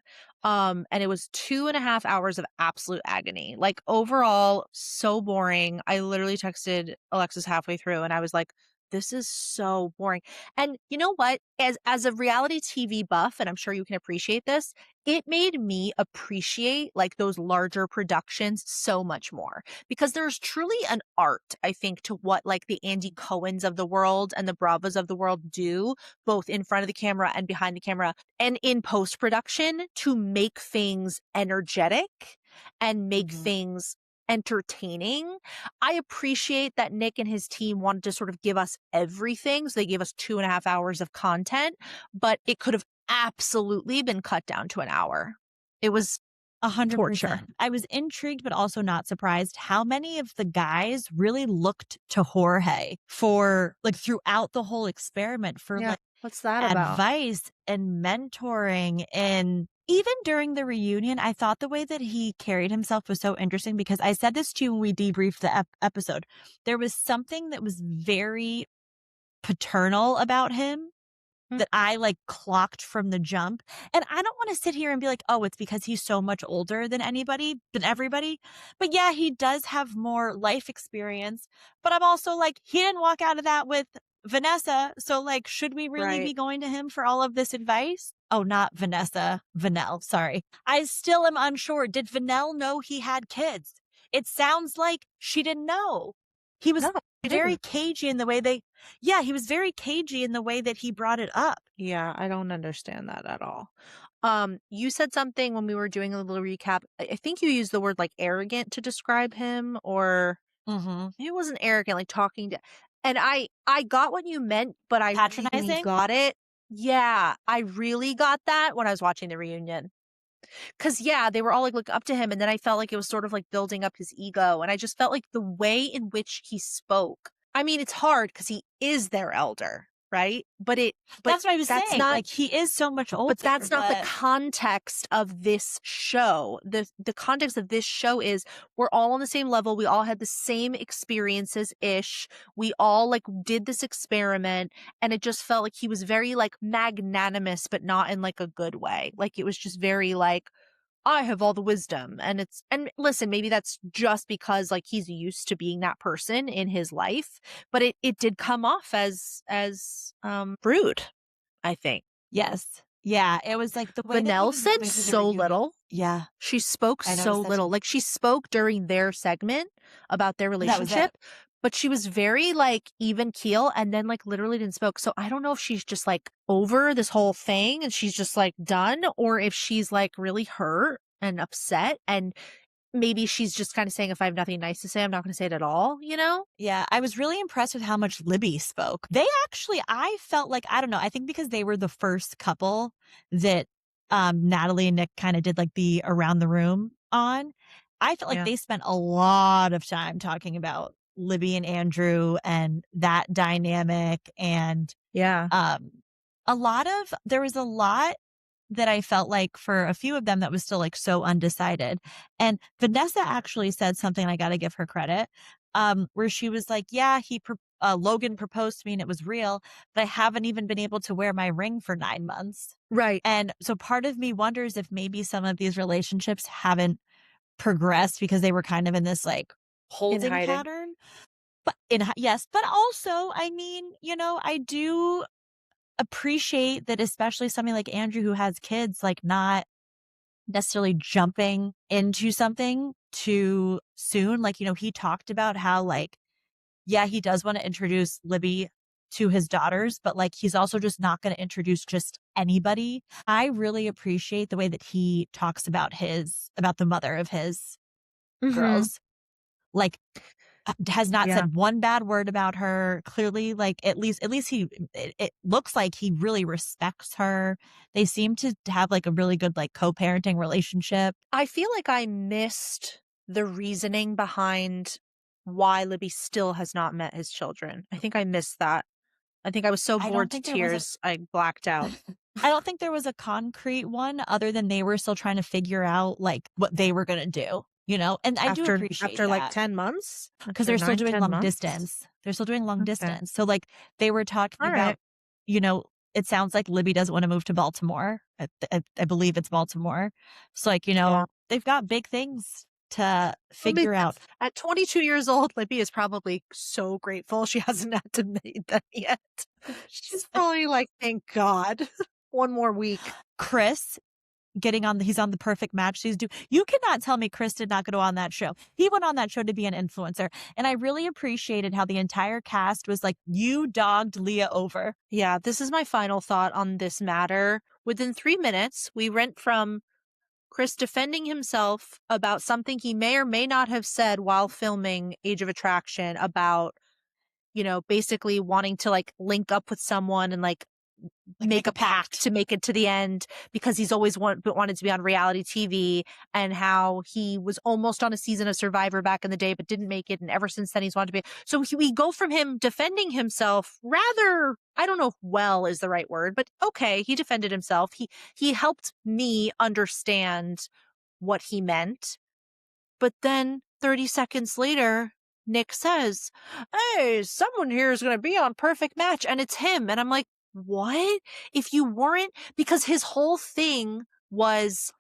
And it was 2.5 hours of absolute agony. Like overall, so boring. I literally texted Alexis halfway through and I was like, this is so boring. And you know what? As a reality TV buff, and I'm sure you can appreciate this, it made me appreciate like those larger productions so much more because there's truly an art, I think, to what like the Andy Cohens of the world and the Bravas of the world do, both in front of the camera and behind the camera and in post-production to make things energetic and make things entertaining. I appreciate that Nick and his team wanted to sort of give us everything. So they gave us 2.5 hours of content, but it could have absolutely been cut down to an hour. It was 100%. Torture. I was intrigued, but also not surprised how many of the guys really looked to Jorge for like throughout the whole experiment for like what's that advice and mentoring. And even during the reunion, I thought the way that he carried himself was so interesting because I said this to you when we debriefed the episode. There was something that was very paternal about him that I like clocked from the jump. And I don't want to sit here and be like, oh, it's because he's so much older than everybody. But yeah, he does have more life experience. But I'm also like, he didn't walk out of that with Vanessa. So like, should we really be going to him for all of this advice? Oh, not Vanessa. Vanelle. Sorry. I still am unsure. Did Vanelle know he had kids? It sounds like she didn't know. He was very cagey in the way he was very cagey in the way that he brought it up. Yeah, I don't understand that at all. You said something when we were doing a little recap. I think you used the word like arrogant to describe him, or maybe it wasn't arrogant, like talking to. And I got what you meant, but I really got it. Yeah, I really got that when I was watching the reunion. Because, they were all like looking up to him. And then I felt like it was sort of like building up his ego. And I just felt like the way in which he spoke. I mean, it's hard because he is their elder, right? But that's what I was saying. Like he is so much older. But that's not the context of this show. The context of this show is we're all on the same level. We all had the same experiences-ish. We all like did this experiment. And it just felt like he was very like magnanimous, but not in like a good way. Like it was just very like, I have all the wisdom. And listen, maybe that's just because like he's used to being that person in his life, but it did come off as rude, I think. Yes. Yeah. It was like the way Vanelle said so little. Yeah. She spoke so little. Like she spoke during their segment about their relationship, but she was very like even keel and then like literally didn't spoke. So I don't know if she's just like over this whole thing and she's just like done, or if she's like really hurt and upset and maybe she's just kind of saying, if I have nothing nice to say, I'm not going to say it at all, Yeah, I was really impressed with how much Libby spoke. They actually, I felt like, I don't know, I think because they were the first couple that Natalie and Nick kind of did like the around the room on, I felt like they spent a lot of time talking about Libby and Andrew and that dynamic. And Yeah. there was a lot that I felt like for a few of them that was still like so undecided. And Vanessa actually said something, I got to give her credit, where she was like, yeah, Logan proposed to me and it was real, but I haven't even been able to wear my ring for 9 months. Right. And so part of me wonders if maybe some of these relationships haven't progressed because they were kind of in this like holding pattern. But yes, but also, I mean, I do appreciate that, especially somebody like Andrew who has kids, like not necessarily jumping into something too soon. Like, he talked about how like, yeah, he does want to introduce Libby to his daughters, but like he's also just not going to introduce just anybody. I really appreciate the way that he talks about the mother of his girls. Like, has not said one bad word about her. Clearly, like at least it looks like he really respects her. They seem to have like a really good like co-parenting relationship. I feel like I missed the reasoning behind why Libby still has not met his children. I think I missed that. I think I was so bored to tears, I blacked out. I don't think there was a concrete one other than they were still trying to figure out like what they were going to do. And I do appreciate after that. like 10 months because they're still doing long distance. They're still doing long distance. So like they were talking about, it sounds like Libby doesn't want to move to Baltimore. I believe it's Baltimore. So like, they've got big things to figure out. At 22 years old, Libby is probably so grateful she hasn't had to meet them yet. She's probably like, thank God, one more week. Chris he's on the perfect match. You cannot tell me Chris did not go on that show. He went on that show to be an influencer. And I really appreciated how the entire cast was like, you dogged Leah over. Yeah, this is my final thought on this matter. Within 3 minutes, we went from Chris defending himself about something he may or may not have said while filming Age of Attraction about, basically wanting to like link up with someone and like make a pact to make it to the end because he's always wanted to be on reality TV, and how he was almost on a season of Survivor back in the day but didn't make it, and ever since then he's wanted to be. So we go from him defending himself rather, I don't know if well is the right word, but okay, he defended himself. He helped me understand what he meant. But then 30 seconds later, Nick says, hey, someone here is going to be on Perfect Match, and it's him. And I'm like, what? If you weren't, because his whole thing was,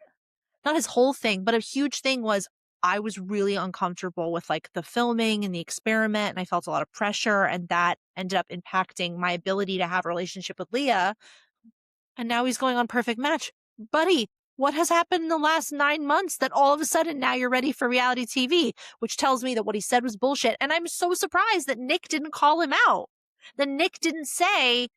not his whole thing, but a huge thing was, I was really uncomfortable with like the filming and the experiment, and I felt a lot of pressure, and that ended up impacting my ability to have a relationship with Leah. And now he's going on Perfect Match. Buddy, what has happened in the last 9 months that all of a sudden now you're ready for reality TV, which tells me that what he said was bullshit. And I'm so surprised that Nick didn't call him out. That Nick didn't say,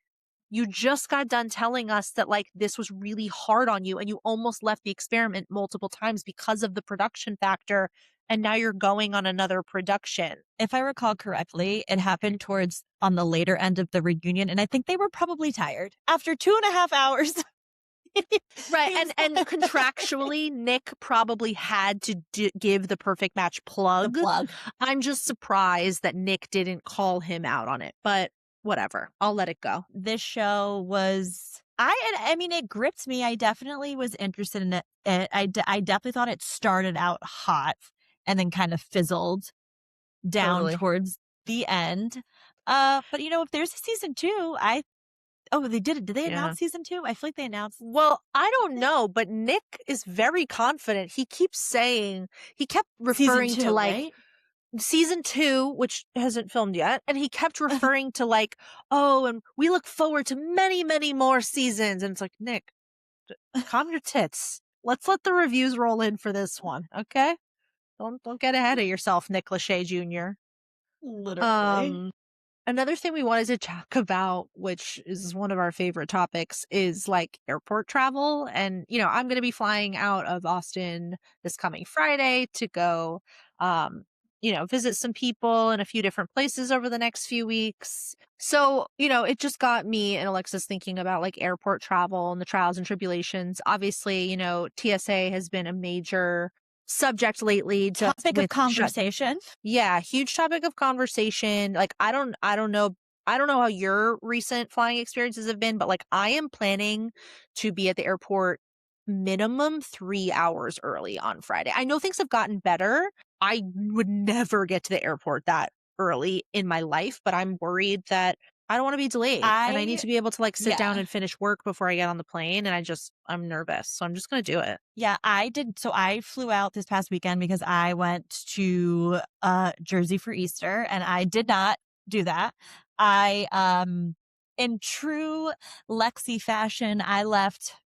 you just got done telling us that like this was really hard on you and you almost left the experiment multiple times because of the production factor, and now you're going on another production. If I recall correctly, it happened on the later end of the reunion, and I think they were probably tired after 2.5 hours. Right. And contractually, Nick probably had to give the Perfect Match plug. I'm just surprised that Nick didn't call him out on it, but whatever. I'll let it go. This show was, I mean, it gripped me. I definitely was interested in it. I definitely thought it started out hot and then kind of fizzled down towards the end. But if there's a season 2, they did it. Did they announce season 2? I feel like they announced. Well, I don't know, but Nick is very confident. He kept referring to like, right? Season 2, which hasn't filmed yet, and he kept referring to like, and we look forward to many, many more seasons. And it's like, Nick, calm your tits. Let's let the reviews roll in for this one, okay? Don't get ahead of yourself, Nick Lachey Jr. Literally. Another thing we wanted to talk about, which is one of our favorite topics, is like airport travel. And, I'm going to be flying out of Austin this coming Friday to go, visit some people in a few different places over the next few weeks. So, it just got me and Alexis thinking about like airport travel and the trials and tribulations. Obviously, TSA has been a major subject lately. Topic of conversation. Yeah, huge topic of conversation. Like I don't know how your recent flying experiences have been, but like I am planning to be at the airport minimum 3 hours early on Friday. I know things have gotten better. I would never get to the airport that early in my life, but I'm worried that I don't want to be delayed and I need to be able to like sit down and finish work before I get on the plane, and I'm nervous. So I'm just going to do it. Yeah, I did. So I flew out this past weekend because I went to Jersey for Easter, and I did not do that. In true Lexi fashion, I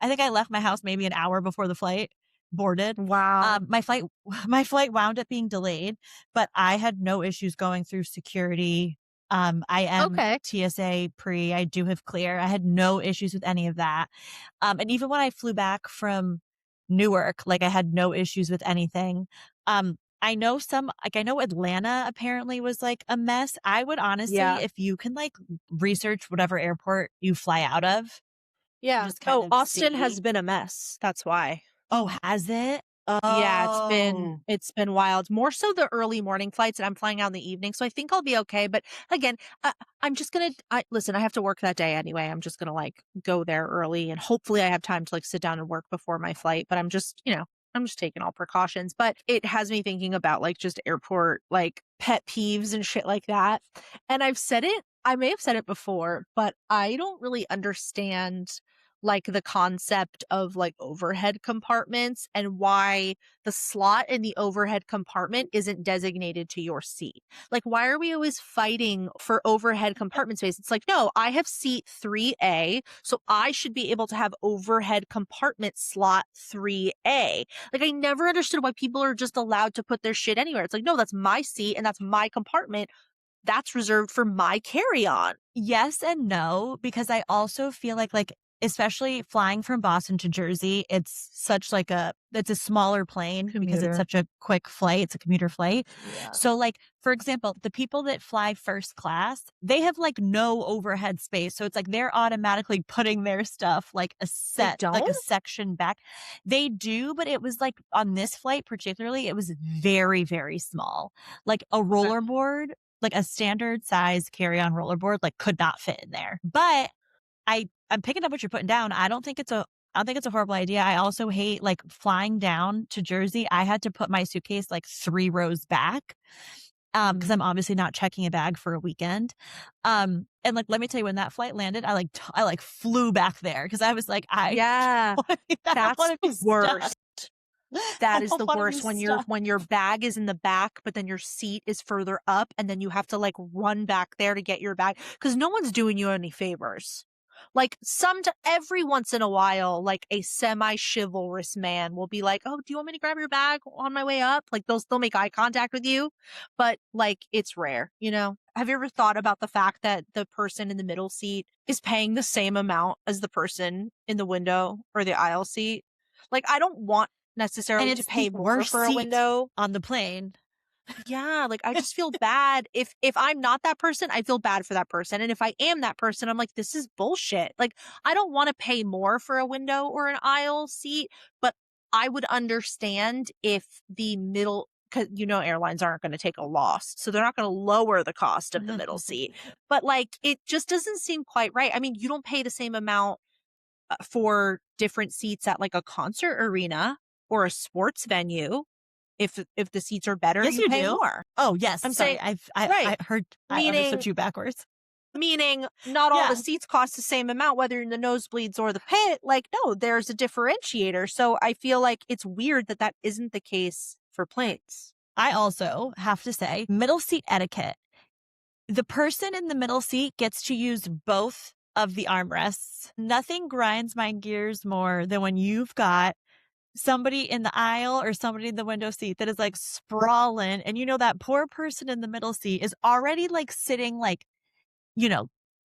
think I left my house maybe an hour before the flight boarded. Wow. My flight wound up being delayed, but I had no issues going through security. I am TSA pre. I do have clear. I had no issues with any of that. And even when I flew back from Newark, like I had no issues with anything. I know Atlanta apparently was like a mess. I would honestly, if you can like research whatever airport you fly out of. Yeah. Austin has been a mess. That's why. Oh, has it? Oh. Yeah, it's been wild. More so the early morning flights, and I'm flying out in the evening, so I think I'll be okay. But again, I'm just gonna listen. I have to work that day anyway. I'm just gonna like go there early, and hopefully I have time to like sit down and work before my flight. But I'm just taking all precautions. But it has me thinking about like just airport like pet peeves and shit like that. And I've said it. I may have said it before, but I don't really understand like the concept of like overhead compartments and why the slot in the overhead compartment isn't designated to your seat. Like, why are we always fighting for overhead compartment space? It's like, no, I have seat 3A, so I should be able to have overhead compartment slot 3A. Like, I never understood why people are just allowed to put their shit anywhere. It's like, no, that's my seat and that's my compartment. That's reserved for my carry-on. Yes and no, because I also feel like especially flying from Boston to Jersey, it's a smaller plane because it's such a quick flight. It's a commuter flight. Yeah. So like, for example, the people that fly first class, they have like no overhead space. So it's like they're automatically putting their stuff like a section back. They do, but it was like on this flight particularly, it was very, very small. Like a rollerboard, like a standard size carry-on rollerboard, like could not fit in there. But I'm picking up what you're putting down. I don't think it's a horrible idea. I also hate like flying down to Jersey. I had to put my suitcase like 3 rows back because I'm obviously not checking a bag for a weekend. And like, let me tell you, when that flight landed, I flew back there because I was like, that's the worst. That is the worst when your bag is in the back, but then your seat is further up, and then you have to like run back there to get your bag because no one's doing you any favors. Like every once in a while, like a semi-chivalrous man will be like, "Oh, do you want me to grab your bag on my way up?" Like they'll make eye contact with you, but like it's rare, you know? Have you ever thought about the fact that the person in the middle seat is paying the same amount as the person in the window or the aisle seat? Like I don't want necessarily to pay more for a window on the plane. Yeah, like I just feel bad. If I'm not that person, I feel bad for that person. And if I am that person, I'm like, this is bullshit. Like I don't want to pay more for a window or an aisle seat, but I would understand if the middle, because airlines aren't going to take a loss, so they're not going to lower the cost of the middle seat. But like it just doesn't seem quite right. I mean, you don't pay the same amount for different seats at like a concert arena or a sports venue. If the seats are better, yes, you pay do. More. Oh, yes. I'm saying I heard. I understood you backwards. Meaning, not all the seats cost the same amount, whether you're in the nosebleeds or the pit. Like, no, there's a differentiator. So I feel like it's weird that isn't the case for planes. I also have to say, middle seat etiquette. The person in the middle seat gets to use both of the armrests. Nothing grinds my gears more than when you've got somebody in the aisle or somebody in the window seat that is like sprawling, and that poor person in the middle seat is already like sitting like,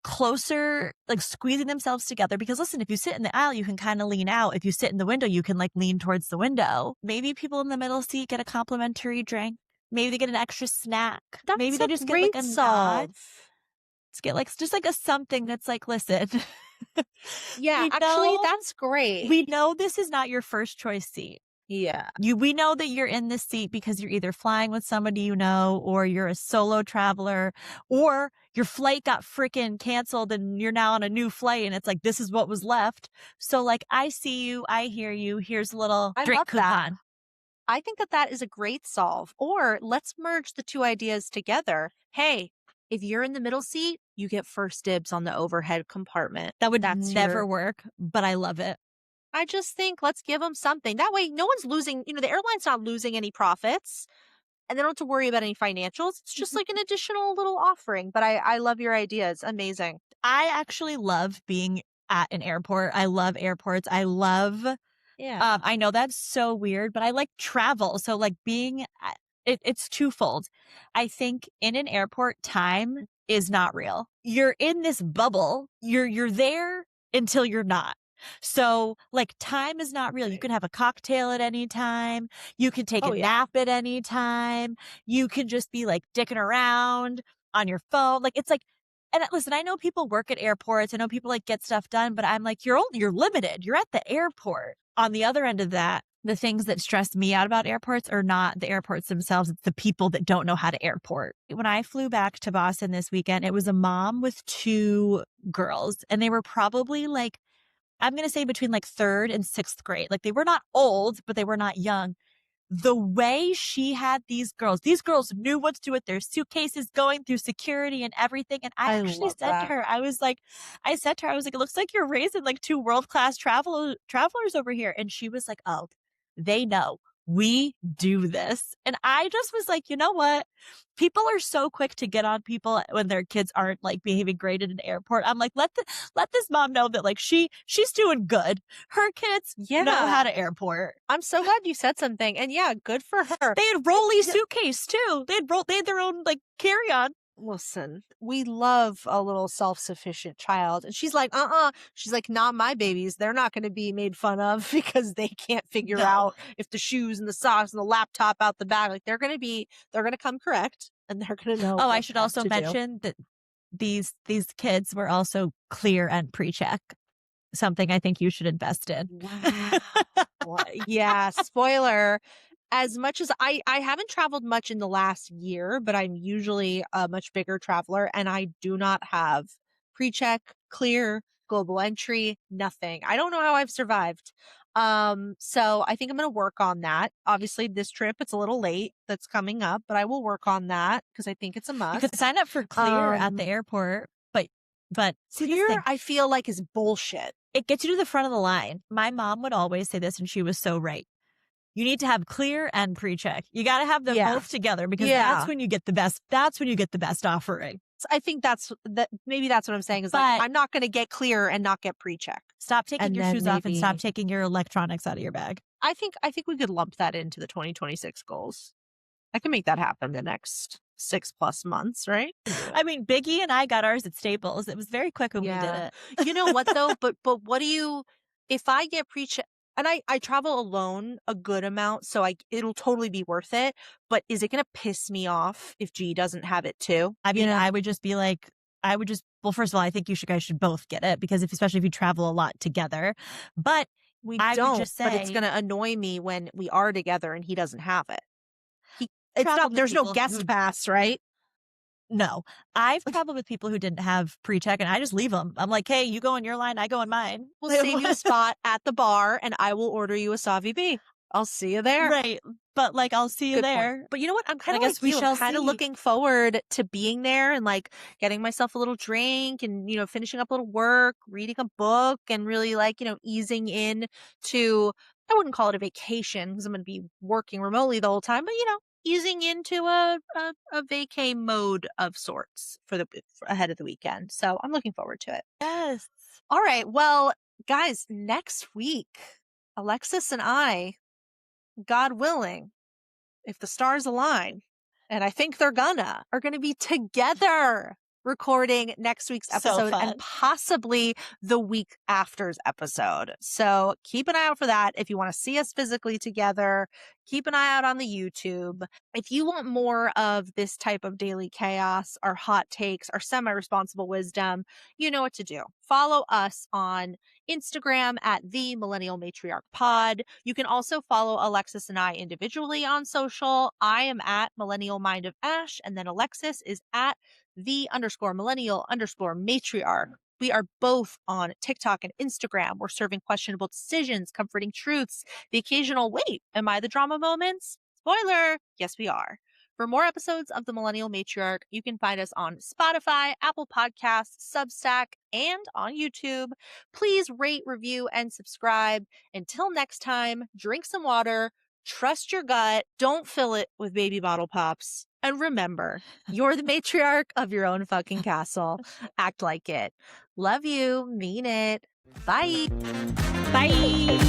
closer, like squeezing themselves together. Because listen, if you sit in the aisle, you can kind of lean out. If you sit in the window, you can like lean towards the window. Maybe people in the middle seat get a complimentary drink. Maybe they get an extra snack. Maybe they just get like a nod. Let's get like just like a something that's like, listen. Yeah, actually, that's great. We know this is not your first choice seat. Yeah. We know that you're in this seat because you're either flying with somebody you know, or you're a solo traveler, or your flight got freaking canceled and you're now on a new flight and it's like, this is what was left. So like, I see you, I hear you. Here's a little I drink love that. coupon. I think that that is a great solve. Or let's merge the two ideas together. Hey, if you're in the middle seat, you get first dibs on the overhead compartment. That would That's never work, but I love it. I just think let's give them something. That way, no one's losing, the airline's not losing any profits and they don't have to worry about any financials. It's just like an additional little offering. But I love your idea. It's amazing. I actually love being at an airport. I love airports. I love, I know that's so weird, but I like travel. So like being, it's twofold. I think in an airport, time is not real. You're in this bubble. You're there until you're not. So like time is not real. You can have a cocktail at any time. You can take a nap at any time. You can just be like dicking around on your phone. Like it's like, and listen, I know people work at airports. I know people like get stuff done, but I'm like, you're limited. You're at the airport. On the other end of that, the things that stress me out about airports are not the airports themselves. It's the people that don't know how to airport. When I flew back to Boston this weekend, it was a mom with 2 girls, and they were probably like, I'm going to say between like 3rd and 6th grade. Like they were not old, but they were not young. The way she had these girls knew what to do with their suitcases, going through security and everything. And I actually said to her, I was like, it looks like you're raising like 2 world-class travelers over here. And she was like, oh, they know. We do this. And I just was like, you know what? People are so quick to get on people when their kids aren't like behaving great at an airport. I'm like, let this mom know that like she's doing good. Her kids know how to airport. I'm so glad you said something. And yeah, good for her. They had Rolly suitcase too. They had their own like carry-on. Listen, we love a little self-sufficient child. And she's like, she's like, not my babies. They're not going to be made fun of because they can't figure out if the shoes and the socks and the laptop out the bag, like they're going to come correct and they're going to know. Oh, I should also mention that these kids were also clear and pre-check. Something I think you should invest in. Wow. Yeah, spoiler. As much as I haven't traveled much in the last year, but I'm usually a much bigger traveler and I do not have pre-check, clear, global entry, nothing. I don't know how I've survived. So I think I'm going to work on that. Obviously this trip, it's a little late that's coming up, but I will work on that because I think it's a must. You could sign up for clear at the airport, but see, clear I feel like is bullshit. It gets you to the front of the line. My mom would always say this and she was so right. You need to have clear and pre-check. You got to have them both together because that's when you get the best. That's when you get the best offering. So I think maybe that's what I'm saying is like, I'm not going to get clear and not get pre-check. Stop taking your shoes off and stop taking your electronics out of your bag. I think we could lump that into the 2026 goals. I can make that happen the next 6+ months, right? I mean, Biggie and I got ours at Staples. It was very quick when we did it. You know what though? But what do you, if I get pre-check, and I travel alone a good amount, so it'll totally be worth it. But is it going to piss me off if G doesn't have it too? I mean, I would just be like, well, first of all, I think you guys should both get it because especially if you travel a lot together. But but it's going to annoy me when we are together and he doesn't have it. There's no guest pass, right? No, I've traveled with people who didn't have pre-check and I just leave them. I'm like, hey, you go in your line, I go in mine. We'll save you a spot at the bar and I will order you a Savi B. I'll see you there. Right. But like, I'll see you there. Point. But you know what? I'm kind of looking forward to being there and like getting myself a little drink and, finishing up a little work, reading a book and really like, easing in to, I wouldn't call it a vacation because I'm going to be working remotely the whole time, but easing into a vacay mode of sorts for ahead of the weekend. So I'm looking forward to it. Yes. All right. Well, guys, next week, Alexis and I, God willing, if the stars align, and I think they're are going to be together recording next week's episode and possibly the week after's episode. So keep an eye out for that. If you want to see us physically together, keep an eye out on the YouTube. If you want more of this type of daily chaos, our hot takes, our semi-responsible wisdom, you know what to do. Follow us on Instagram at The Millennial Matriarch Pod. You can also follow Alexis and I individually on social. I am at Millennial Mind of Ash, and then Alexis is at the_millennial_matriarch. We are both on TikTok and Instagram. We're serving questionable decisions, comforting truths, the occasional wait, am I the drama moments? Spoiler, yes, we are. For more episodes of The Millennial Matriarch, you can find us on Spotify, Apple Podcasts, Substack, and on YouTube. Please rate, review, and subscribe. Until next time, drink some water, trust your gut, don't fill it with baby bottle pops. And remember, you're the matriarch of your own fucking castle. Act like it. Love you. Mean it. Bye. Bye.